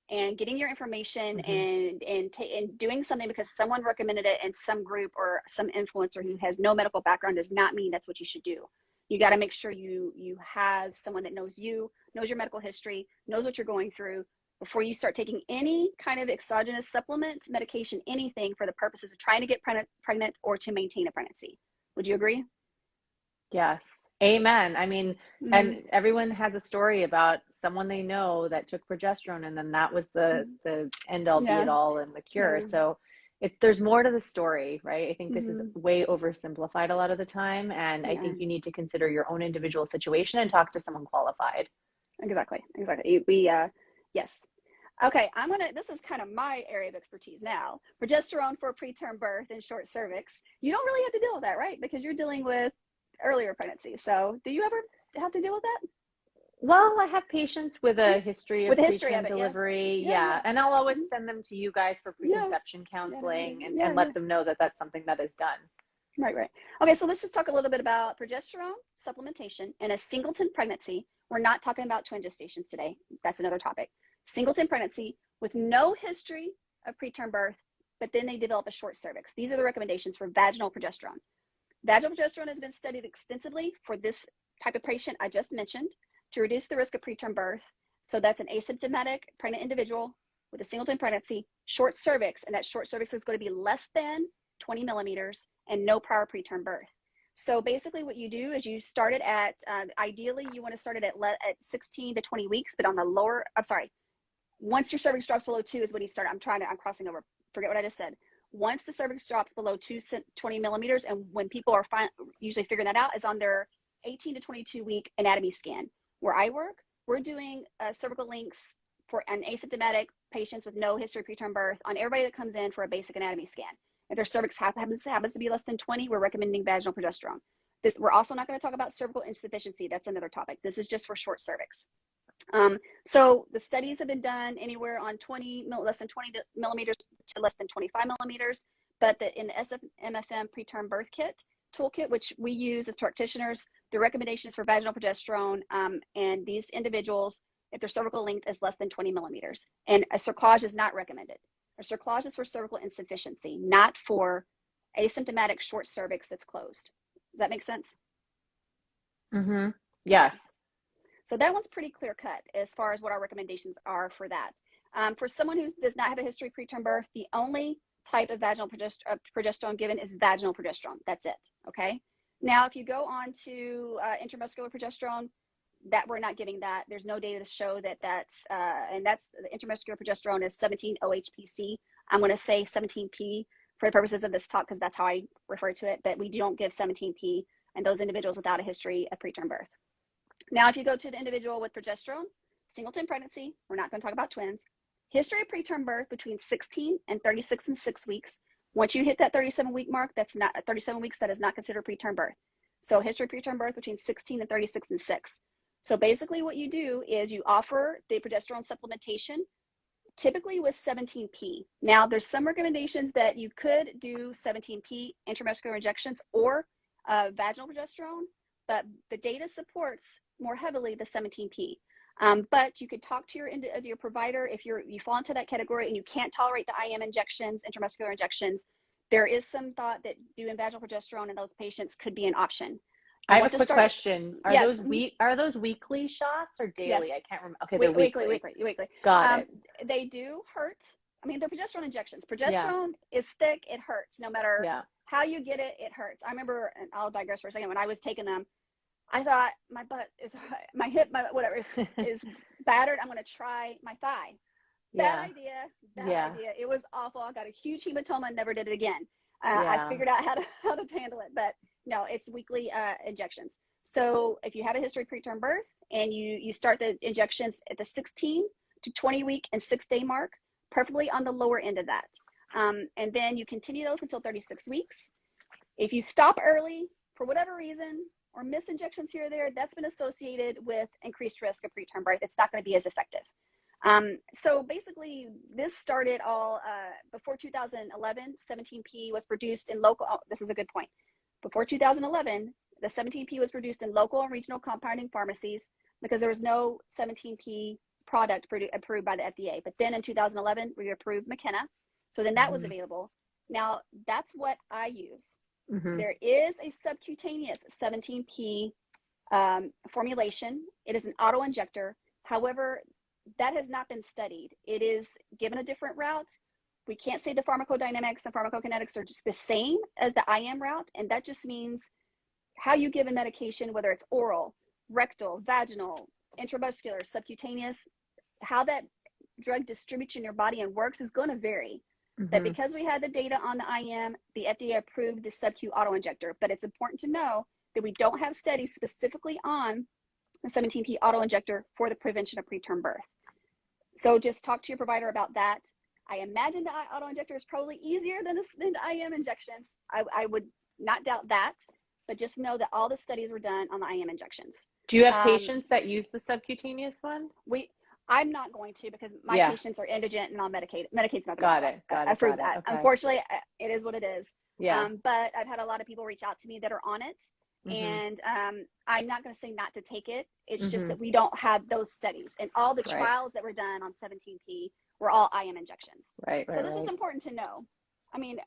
And getting your information and doing something because someone recommended it in some group or some influencer who has no medical background does not mean that's what you should do. You got to make sure you have someone that knows you, knows your medical history, knows what you're going through before you start taking any kind of exogenous supplement, medication, anything for the purposes of trying to get pregnant or to maintain a pregnancy. Would you agree? Yes. Amen. I mean, and everyone has a story about someone they know that took progesterone, and then that was the end all be it all and the cure. So there's more to the story, right? I think this is way oversimplified a lot of the time. And I think you need to consider your own individual situation and talk to someone qualified. Exactly. Yes. Okay, this is kind of my area of expertise now. Progesterone for preterm birth and short cervix. You don't really have to deal with that, right? Because you're dealing with earlier pregnancy. So do you ever have to deal with that? Well, I have patients with a history of preterm it, delivery. And I'll always send them to you guys for preconception counseling and let them know that that's something that is done. Right. Okay, so let's just talk a little bit about progesterone supplementation in a singleton pregnancy. We're not talking about twin gestations today. That's another topic. Singleton pregnancy with no history of preterm birth, but then they develop a short cervix. These are the recommendations for vaginal progesterone. Vaginal progesterone has been studied extensively for this type of patient I just mentioned to reduce the risk of preterm birth. So that's an asymptomatic pregnant individual with a singleton pregnancy, short cervix, and that short cervix is going to be less than 20 millimeters and no prior preterm birth. So basically what you do is you start it at, ideally you want to start it at 16 to 20 weeks, but on the lower, once your cervix drops below 2 is when you start. I'm crossing over. Forget what I just said. Once the cervix drops below 20 millimeters, and when people are usually figuring that out is on their 18 to 22 week anatomy scan. Where I work, we're doing cervical links for an asymptomatic patients with no history of preterm birth on everybody that comes in for a basic anatomy scan. If their cervix happens to be less than 20, we're recommending vaginal progesterone. We're also not going to talk about cervical insufficiency. That's another topic. This is just for short cervix. So the studies have been done anywhere on less than 20 millimeters to less than 25 millimeters. But in the SFMFM preterm birth kit toolkit, which we use as practitioners, the recommendation is for vaginal progesterone. And these individuals, if their cervical length is less than 20 millimeters, and a cerclage is not recommended. A cerclage is for cervical insufficiency, not for asymptomatic short cervix that's closed. Does that make sense? Yes. So that one's pretty clear cut as far as what our recommendations are for that. For someone who does not have a history of preterm birth, the only type of vaginal progesterone given is vaginal progesterone. That's it. Okay. Now, if you go on to intramuscular progesterone, that we're not giving that. There's no data to show that's the intramuscular progesterone is 17-OHPC. I'm going to say 17P for the purposes of this talk because that's how I refer to it. But we don't give 17P in those individuals without a history of preterm birth. Now, if you go to the individual with progesterone, singleton pregnancy, we're not going to talk about twins. History of preterm birth between 16 and 36 and 6 weeks. Once you hit that 37-week mark, that's not 37 weeks. That is not considered preterm birth. So history of preterm birth between 16 and 36 and 6. So basically what you do is you offer the progesterone supplementation, typically with 17P. Now, there's some recommendations that you could do 17P intramuscular injections or vaginal progesterone, but the data supports more heavily the 17P. But you could talk to your provider if you fall into that category and you can't tolerate the IM injections, intramuscular injections. There is some thought that doing vaginal progesterone in those patients could be an option. I have a quick question. Are those weekly shots or daily? Yes. I can't remember. Okay, they're weekly. Got it. They do hurt. I mean, they're progesterone injections. Progesterone is thick. It hurts. No matter how you get it, it hurts. I remember, and I'll digress for a second, when I was taking them, I thought my hip, whatever is battered. I'm going to try my thigh. Bad Yeah. idea. Bad Yeah. idea. It was awful. I got a huge hematoma and never did it again. I Yeah. figured out how to handle it, but no, it's weekly injections. So if you have a history of preterm birth and you start the injections at the 16 to 20 week and 6-day mark, preferably on the lower end of that. And then you continue those until 36 weeks. If you stop early for whatever reason or miss injections here or there, that's been associated with increased risk of preterm birth. It's not going to be as effective. So basically, this started all before 2011. 17P was produced in local. Oh, this is a good point. Before 2011, the 17P was produced in local and regional compounding pharmacies because there was no 17P product approved by the FDA. But then in 2011, we approved McKenna. So then that was available. Now, that's what I use. There is a subcutaneous 17P formulation. It is an auto injector. However, that has not been studied. It is given a different route. We can't say the pharmacodynamics and pharmacokinetics are just the same as the IM route. And that just means how you give a medication, whether it's oral, rectal, vaginal, intramuscular, subcutaneous, how that drug distributes in your body and works is going to vary. But because we had the data on the IM, the FDA approved the sub-Q auto-injector. But it's important to know that we don't have studies specifically on the 17P auto-injector for the prevention of preterm birth. So just talk to your provider about that. I imagine the auto-injector is probably easier than the IM injections. I would not doubt that, but just know that all the studies were done on the IM injections. Do you have patients that use the subcutaneous one? I'm not going to because my patients are indigent and on Medicaid. Medicaid's not going to approve that. Okay. Unfortunately, it is what it is. Yeah. But I've had a lot of people reach out to me that are on it. And I'm not going to say not to take it. It's just that we don't have those studies. And all the trials that were done on 17P were all IM injections. So this is important to know. I mean,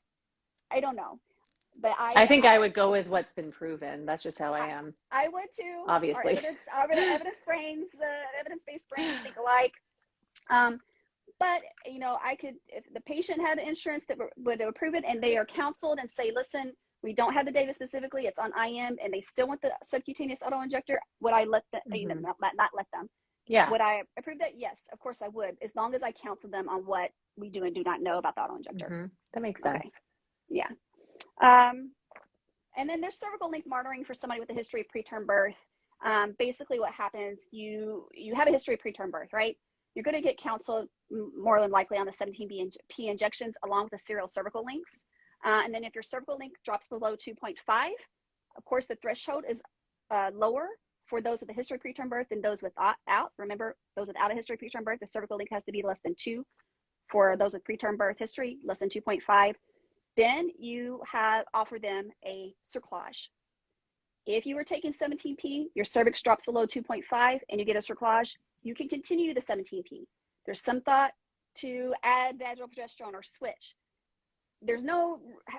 I don't know. But I think I would go with what's been proven. That's just how I am. I would too. Obviously. Our evidence-based brains think alike. But you know, if the patient had insurance that would approve it and they are counseled and say, listen, we don't have the data specifically, it's on IM, and they still want the subcutaneous auto-injector, would I let them, not let them? Yeah. Would I approve that? Yes, of course I would, as long as I counsel them on what we do and do not know about the auto-injector. That makes sense. Okay. Yeah. And then there's cervical link monitoring for somebody with a history of preterm birth. Basically what happens, you have a history of preterm birth, right? You're going to get counseled more than likely on the 17P injections along with the serial cervical links. And then if your cervical link drops below 2.5, of course, the threshold is lower for those with a history of preterm birth than those without. Remember, those without a history of preterm birth, the cervical link has to be less than 2. For those with preterm birth history, less than 2.5. Then you offer them a cerclage. If you were taking 17P, your cervix drops below 2.5 and you get a cerclage, you can continue the 17P. There's some thought to add vaginal progesterone or switch. There's no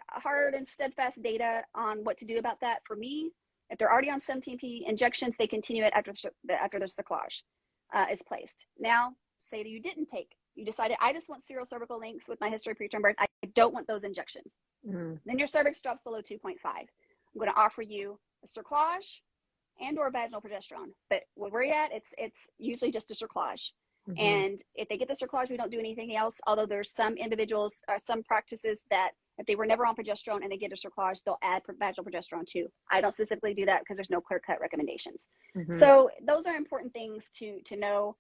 hard and steadfast data on what to do about that. For me, if they're already on 17P injections, they continue it after the cerclage is placed. Now, say that you decided, I just want serial cervical links with my history of preterm birth. I don't want those injections. Then your cervix drops below 2.5. I'm going to offer you a cerclage and or vaginal progesterone. But where we're at, it's usually just a cerclage. And if they get the cerclage, we don't do anything else. Although there's some individuals, some practices that if they were never on progesterone and they get a cerclage, they'll add vaginal progesterone too. I don't specifically do that because there's no clear-cut recommendations. So those are important things to know.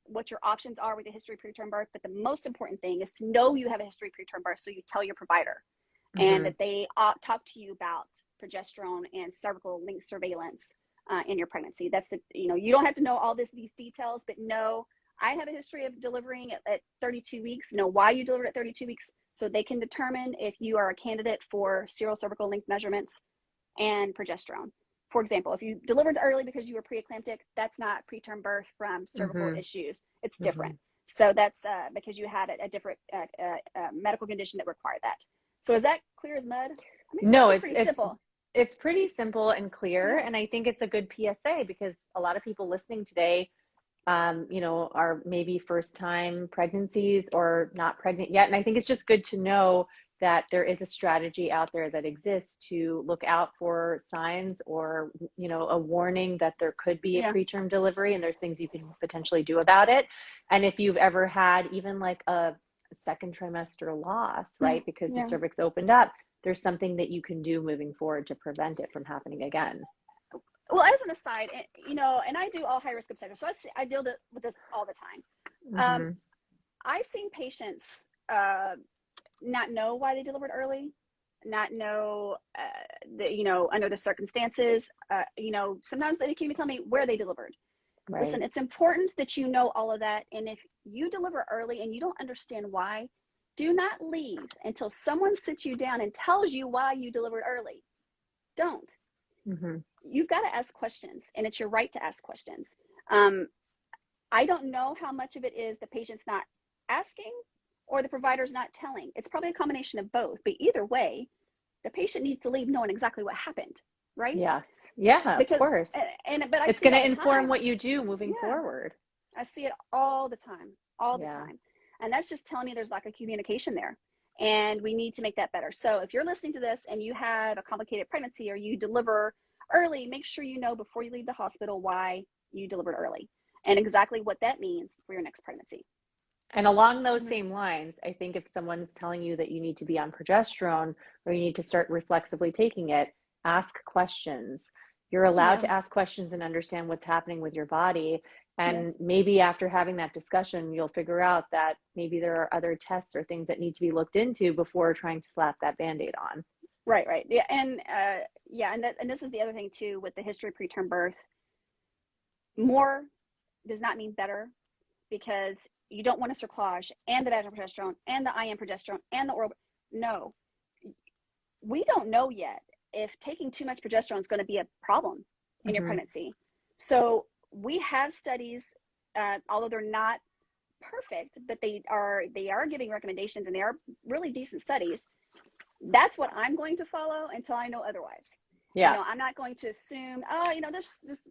What your options are with a history of preterm birth, but the most important thing is to know you have a history of preterm birth, so you tell your provider and that they talk to you about progesterone and cervical link surveillance in your pregnancy. That's you don't have to know all these details, but know I have a history of delivering at 32 weeks. Know why you delivered at 32 weeks, so they can determine if you are a candidate for serial cervical link measurements and progesterone. For example, if you delivered early because you were preeclamptic, that's not preterm birth from cervical issues. It's different. So that's because you had a different medical condition that required that. So is that clear as mud? I mean, no, it's pretty simple. It's pretty simple and clear. And I think it's a good PSA because a lot of people listening today, are maybe first time pregnancies or not pregnant yet. And I think it's just good to know that there is a strategy out there that exists to look out for signs or, you know, a warning that there could be a preterm delivery, and there's things you can potentially do about it. And if you've ever had even like a second trimester loss, right, because the cervix opened up, there's something that you can do moving forward to prevent it from happening again. Well, as an aside, you know, and I do all high risk obstetrics, so I deal with this all the time. I've seen patients not know why they delivered early, not know, you know, under the circumstances. You know, sometimes they can't even tell me where they delivered. Right. Listen, it's important that you know all of that. And if you deliver early and you don't understand why, do not leave until someone sits you down and tells you why you delivered early. Don't. You've got to ask questions, and it's your right to ask questions. I don't know how much of it is the patient's not asking or the provider's not telling. It's probably a combination of both, but either way, the patient needs to leave knowing exactly what happened, right? Yes. Yeah, because, of course. But it's going to inform what you do moving forward. I see it all the time, all the time. And that's just telling me there's lack of communication there. And we need to make that better. So if you're listening to this and you have a complicated pregnancy or you deliver early, make sure you know before you leave the hospital why you delivered early and exactly what that means for your next pregnancy. And along those same lines, I think if someone's telling you that you need to be on progesterone or you need to start reflexively taking it, ask questions. You're allowed to ask questions and understand what's happening with your body. And maybe after having that discussion, you'll figure out that maybe there are other tests or things that need to be looked into before trying to slap that Band-Aid on. Right. Yeah. And and this is the other thing too, with the history of preterm birth. More does not mean better, because you don't want a cerclage and the vaginal progesterone and the IM progesterone and the oral. No, we don't know yet if taking too much progesterone is going to be a problem in your pregnancy. So we have studies, although they're not perfect, but they are giving recommendations, and they are really decent studies. That's what I'm going to follow until I know otherwise. You know, I'm not going to assume, oh, you know, this just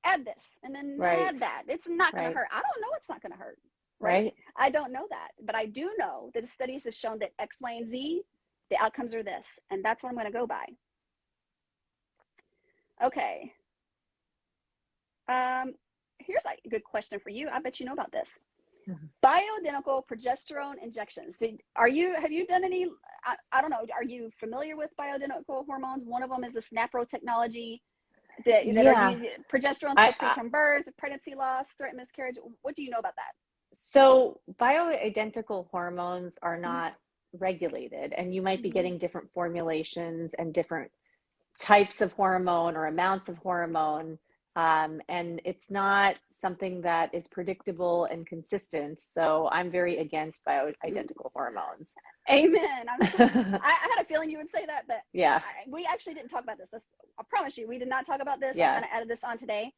add this and then add that. It's not going to hurt. I don't know it's not going to hurt. Right? I don't know that, but I do know that the studies have shown that X, Y, and Z, the outcomes are this, and that's what I'm going to go by. Okay. Here's a good question for you. I bet you know about this. Bioidentical progesterone injections. Have you done any, I don't know, are you familiar with bioidentical hormones? One of them is this NAPRO technology that are used, progesterones for preterm birth, pregnancy loss, threatened miscarriage. What do you know about that? So bioidentical hormones are not regulated, and you might be getting different formulations and different types of hormone or amounts of hormone. And it's not something that is predictable and consistent. So I'm very against bioidentical hormones. Amen. I had a feeling you would say that, but we actually didn't talk about this. I promise you, we did not talk about this. I kind of added this on today.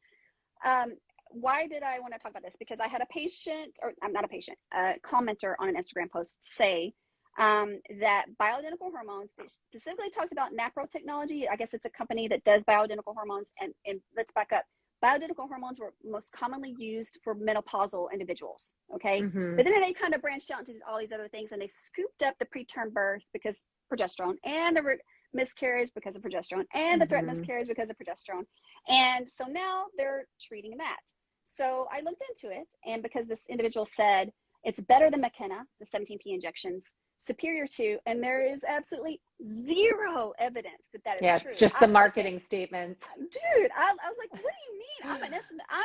Why did I want to talk about this? Because I had a patient, or I'm not a patient, a commenter on an Instagram post say that bioidentical hormones, they specifically talked about NAPRO technology. I guess it's a company that does bioidentical hormones. And let's back up. Bioidentical hormones were most commonly used for menopausal individuals. Okay. But then they kind of branched out into all these other things, and they scooped up the preterm birth because progesterone, and the miscarriage because of progesterone, and the threat miscarriage because of progesterone. And so now they're treating that. So I looked into it, and because this individual said it's better than McKenna, the 17P injections, superior to, and there is absolutely zero evidence that is true. It's just the marketing statements. Dude, I was like, what do you mean? I'm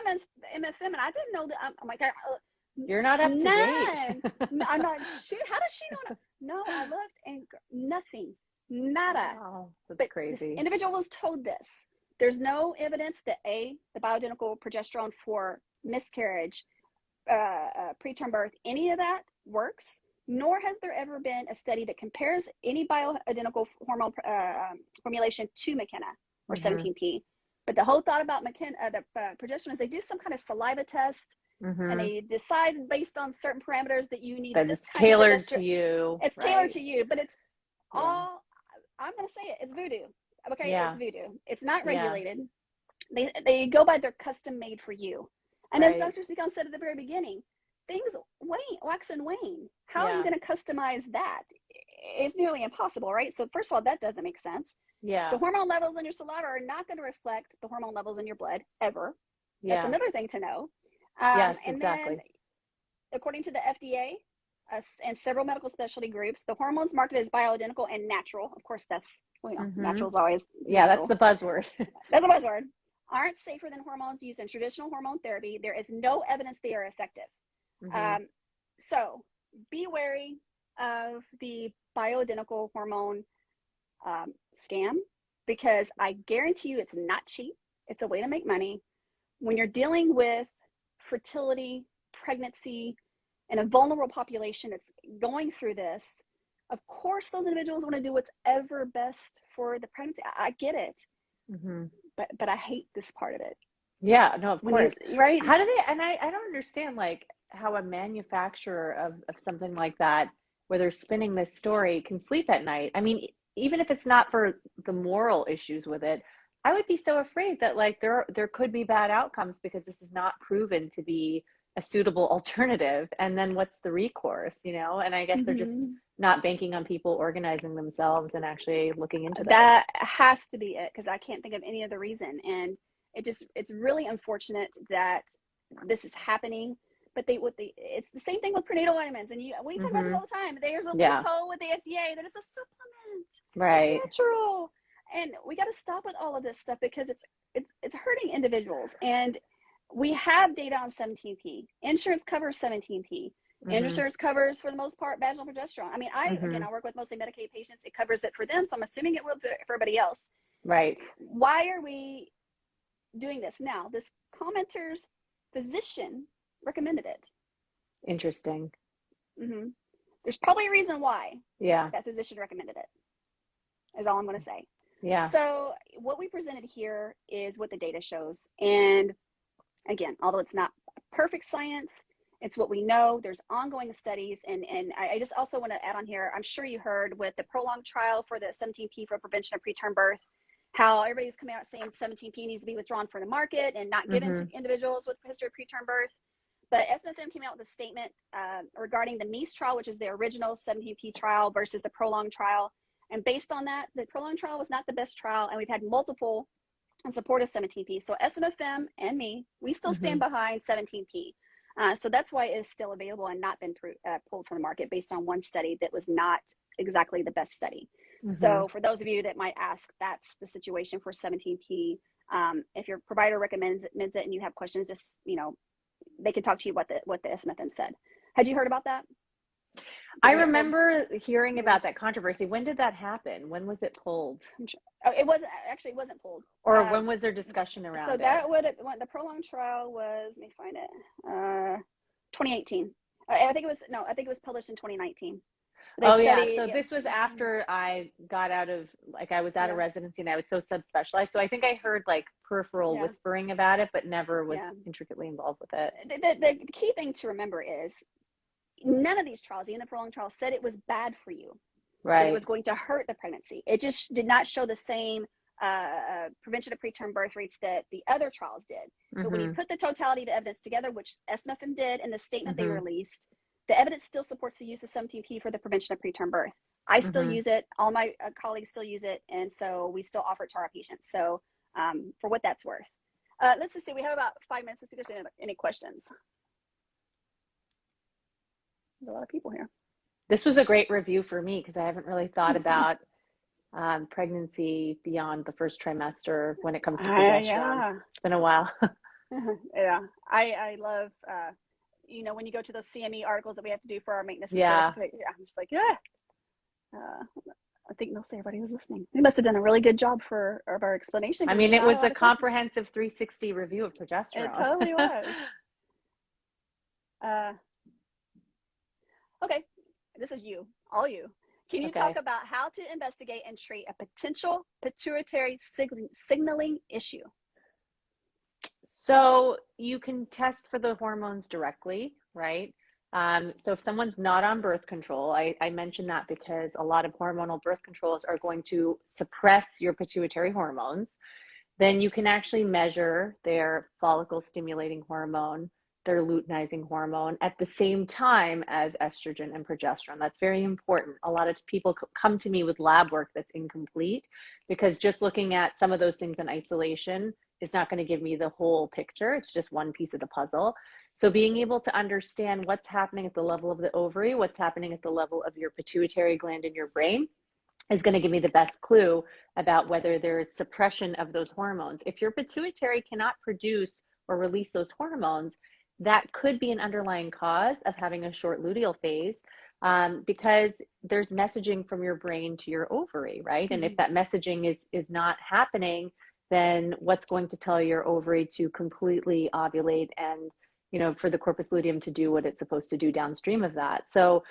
an MFM, and I didn't know that. I'm like, you're not up to date. I'm not. Shoot, how does she know? No, I looked and nothing, nada. Wow, that's crazy. This individual was told this. There's no evidence that the bioidentical progesterone for miscarriage, preterm birth, any of that works. Nor has there ever been a study that compares any bioidentical hormone formulation to McKenna or 17P. But the whole thought about McKenna, the progesterone, is they do some kind of saliva test, and they decide based on certain parameters that you need this it's tailored to you. It's tailored to you, but it's all, I'm going to say it, it's voodoo. Okay, it's voodoo. It's not regulated. They go by their custom made for you. And as Dr. Sekhon said at the very beginning, things wax and wane. How are you going to customize that? it's nearly impossible, right? So first of all, that doesn't make sense. Yeah. The hormone levels in your saliva are not going to reflect the hormone levels in your blood ever. That's Yeah. another thing to know. Yes, And exactly. then, according to the FDA and several medical specialty groups, the hormones marketed as bioidentical and natural, of course, that's, well, you know, natural is always Yeah, natural. that's the buzzword. That's a buzzword. Aren't safer than hormones used in traditional hormone therapy. There is no evidence they are effective. So be wary of the bioidentical hormone scam, because I guarantee you it's not cheap. It's a way to make money. When you're dealing with fertility, pregnancy, and a vulnerable population that's going through this, of course those individuals want to do what's ever best for the pregnancy. I get it. But I hate this part of it. Yeah, no, of course. Right? How do they, and I don't understand like how a manufacturer of something like that, where they're spinning this story, can sleep at night. I mean, even if it's not for the moral issues with it, I would be so afraid that like there could be bad outcomes because this is not proven to be a suitable alternative. And then what's the recourse, you know? And I guess they're just not banking on people organizing themselves and actually looking into this. That has to be it, because I can't think of any other reason. And it's really unfortunate that this is happening. But it's the same thing with prenatal vitamins, and we talk about this all the time. There's a loophole with the FDA that it's a supplement, right? It's natural, and we got to stop with all of this stuff because it's hurting individuals. And we have data on 17p. Insurance covers 17p. Insurance covers, for the most part, vaginal progesterone. I mean, I work with mostly Medicaid patients. It covers it for them, so I'm assuming it will for everybody else. Right. Why are we doing this now? This commenter's physician recommended it. Interesting. There's probably a reason why that physician recommended it, is all I'm going to say. So what we presented here is what the data shows. And again, although it's not perfect science, it's what we know. There's ongoing studies. And I just also want to add on here, I'm sure you heard with the prolonged trial for the 17p for prevention of preterm birth, how everybody's coming out saying 17p needs to be withdrawn from the market and not given to individuals with history of preterm birth. But SFM came out with a statement regarding the MEAS trial, which is the original 17p trial versus the prolonged trial. And based on that, the prolonged trial was not the best trial. And we've had multiple in support of 17p. So SMFM and me, we still stand behind 17p. So that's why it is still available and not been pulled from the market based on one study that was not exactly the best study. So for those of you that might ask, that's the situation for 17p. If your provider recommends it and you have questions, just, they can talk to you what the SMFM said. Had you heard about that? I remember hearing about that controversy. When did that happen? When was it pulled? It wasn't pulled. Or when was there discussion around it? So that the prolonged trial was, let me find it, 2018. I think it was published in 2019. So this was after I got out of, like, I was out of residency and I was so subspecialized. So I think I heard like peripheral whispering about it, but never was intricately involved with it. The key thing to remember is none of these trials, even the prolonged trial, said it was bad for you. Right. It was going to hurt the pregnancy. It just did not show the same prevention of preterm birth rates that the other trials did. But when you put the totality of evidence together, which SMFM did in the statement they released, the evidence still supports the use of 17p for the prevention of preterm birth. I still use it. All my colleagues still use it. And so we still offer it to our patients. So for what that's worth. Let's just see. We have about 5 minutes to see if there's any questions. There's a lot of people here. This was a great review for me because I haven't really thought about pregnancy beyond the first trimester when it comes to progesterone. It's been a while. I love, when you go to those CME articles that we have to do for our maintenance and I'm just like, I think mostly everybody was listening. They must have done a really good job of our explanation. I mean, it was a comprehensive 360 review of progesterone. It totally was. Okay, this is all you. Can you talk about how to investigate and treat a potential pituitary signaling issue? So you can test for the hormones directly, right? So if someone's not on birth control, I mentioned that because a lot of hormonal birth controls are going to suppress your pituitary hormones. Then you can actually measure their follicle stimulating hormone, their luteinizing hormone at the same time as estrogen and progesterone. That's very important. A lot of people come to me with lab work that's incomplete because just looking at some of those things in isolation is not going to give me the whole picture. It's just one piece of the puzzle. So being able to understand what's happening at the level of the ovary, what's happening at the level of your pituitary gland in your brain is going to give me the best clue about whether there's suppression of those hormones. If your pituitary cannot produce or release those hormones, that could be an underlying cause of having a short luteal phase, because there's messaging from your brain to your ovary, right? Mm-hmm. And if that messaging is not happening, then what's going to tell your ovary to completely ovulate and, you know, for the corpus luteum to do what it's supposed to do downstream of that. So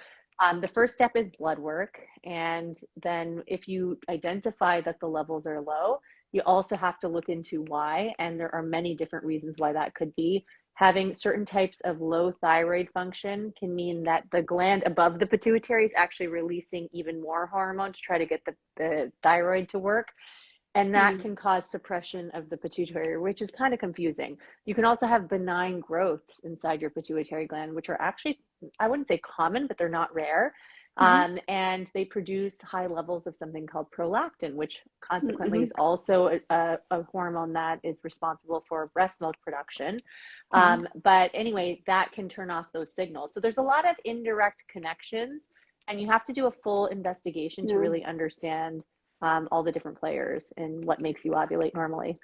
the first step is blood work. And then if you identify that the levels are low, you also have to look into why. And there are many different reasons why that could be. Having certain types of low thyroid function can mean that the gland above the pituitary is actually releasing even more hormone to try to get the thyroid to work. And that can cause suppression of the pituitary, which is kind of confusing. You can also have benign growths inside your pituitary gland, which are actually, I wouldn't say common, but they're not rare. And they produce high levels of something called prolactin, which consequently is also a hormone that is responsible for breast milk production. But anyway, that can turn off those signals. So there's a lot of indirect connections, and you have to do a full investigation to really understand all the different players and what makes you ovulate normally.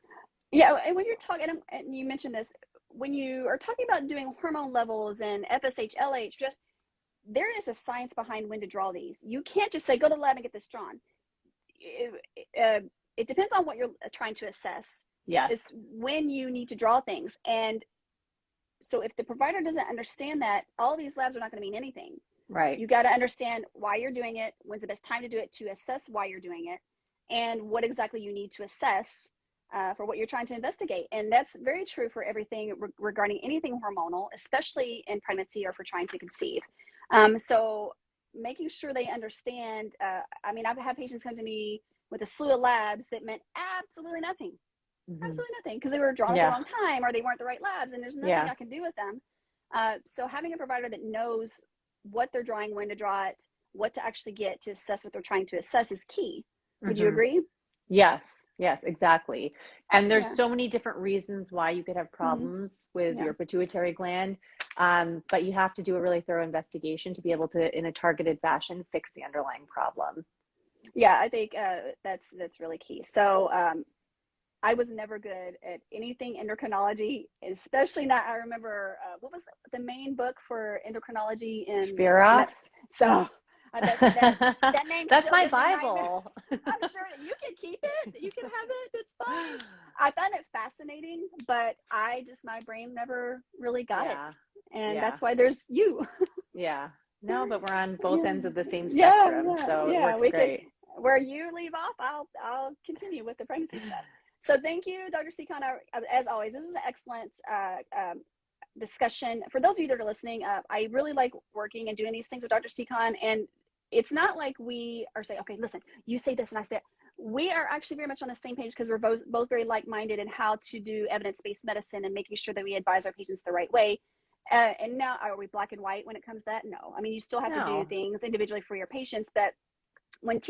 Yeah, and when you're talking, and you mentioned this, when you are talking about doing hormone levels and FSH, LH, just there is a science behind when to draw these. You can't just say, go to the lab and get this drawn. It depends on what you're trying to assess. Yes. Is when you need to draw things. And so if the provider doesn't understand that, all these labs are not going to mean anything. Right. You got to understand why you're doing it, when's the best time to do it, to assess why you're doing it, and what exactly you need to assess for what you're trying to investigate. And that's very true for everything regarding anything hormonal, especially in pregnancy or for trying to conceive. So making sure they understand, I mean, I've had patients come to me with a slew of labs that meant absolutely nothing. Absolutely nothing, because they were drawn at the wrong time or they weren't the right labs, and there's nothing I can do with them. So having a provider that knows what they're drawing, when to draw it, what to actually get to assess what they're trying to assess is key. Would you agree? Yes, exactly. And there's so many different reasons why you could have problems with your pituitary gland. But you have to do a really thorough investigation to be able to, in a targeted fashion, fix the underlying problem. Yeah, I think that's really key. So I was never good at anything endocrinology, especially not, I remember, what was the main book for endocrinology in Spira? So that name that's my Bible. I'm sure that you can keep it. You can have it. It's fine. I found it fascinating, but my brain never really got it. And that's why there's you. No, but we're on both ends of the same spectrum. So it works great. Where you leave off, I'll continue with the pregnancy stuff. So thank you, Dr. Sekhon. As always, this is an excellent discussion. For those of you that are listening, I really like working and doing these things with Dr. Sekhon. And it's not like we are saying, okay, listen, you say this and I say that. We are actually very much on the same page because we're both very like-minded in how to do evidence-based medicine and making sure that we advise our patients the right way. And now, are we black and white when it comes to that? No. I mean, you still have to do things individually for your patients, but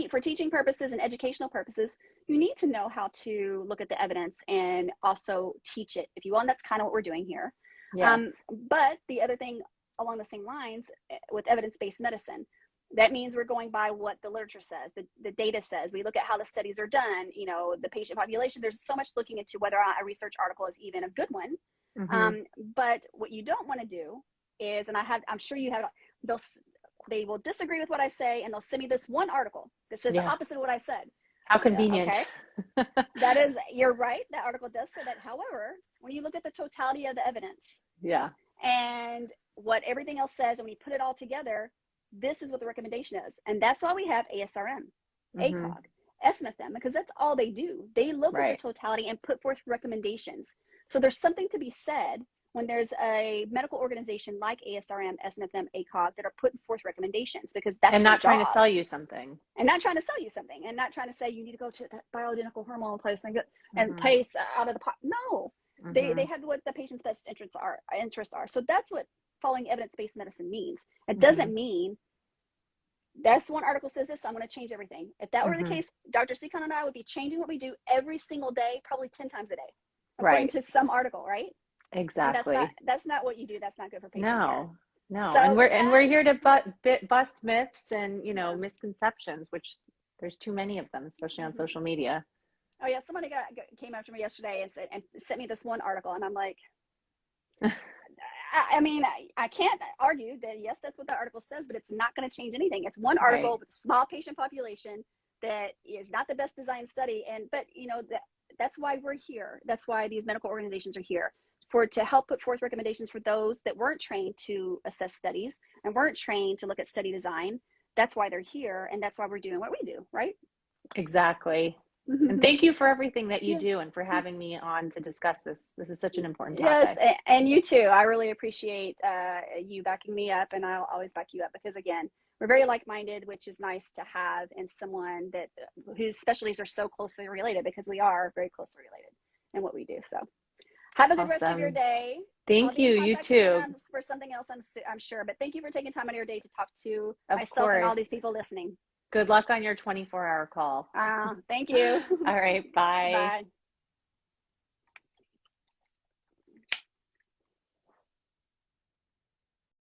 for teaching purposes and educational purposes, you need to know how to look at the evidence and also teach it, if you will. And that's kind of what we're doing here. Yes. But the other thing along the same lines with evidence-based medicine, that means we're going by what the literature says, the data says. We look at how the studies are done, the patient population. There's so much looking into whether or not a research article is even a good one. But what you don't want to do is, and I'm sure you have, they will disagree with what I say, and they'll send me this one article that says the opposite of what I said. How convenient. Okay. That is, you're right. That article does say that. However, when you look at the totality of the evidence and what everything else says, and when you put it all together, this is what the recommendation is. And that's why we have ASRM, ACOG, SMFM, because that's all they do. They look at the totality and put forth recommendations. So there's something to be said when there's a medical organization like ASRM, SMFM, ACOG that are putting forth recommendations, because that's and not trying to sell you something. And not trying to sell you something, and not trying to say you need to go to that bioidentical hormone place and place out of the pot. No, They have what the patient's best interests are. So that's what following evidence-based medicine means. It doesn't mean this one article says this, so I'm going to change everything. If that were the case, Dr. Sekhon and I would be changing what we do every single day, probably 10 times a day, according to some article, right? Exactly. And that's not what you do. That's not good for patient care. No. So and we're here to bust myths and, misconceptions, which there's too many of them, especially on social media. Oh yeah, somebody came after me yesterday and sent me this one article, and I'm like, I mean, I can't argue that, yes, that's what the article says, but it's not going to change anything. It's one article with a small patient population that is not the best designed study. But that's why we're here. That's why these medical organizations are here, to help put forth recommendations for those that weren't trained to assess studies and weren't trained to look at study design. That's why they're here. And that's why we're doing what we do, right? Exactly. And thank you for everything that you do and for having me on to discuss this. This is such an important topic. Yes, and you too. I really appreciate you backing me up, and I'll always back you up because, again, we're very like-minded, which is nice to have in someone whose specialties are so closely related, because we are very closely related in what we do. So have a good rest of your day. Thank you. You too. For something else, I'm sure. But thank you for taking time out of your day to talk to myself and all these people listening. Good luck on your 24-hour call. Thank you. All right. Bye. Bye.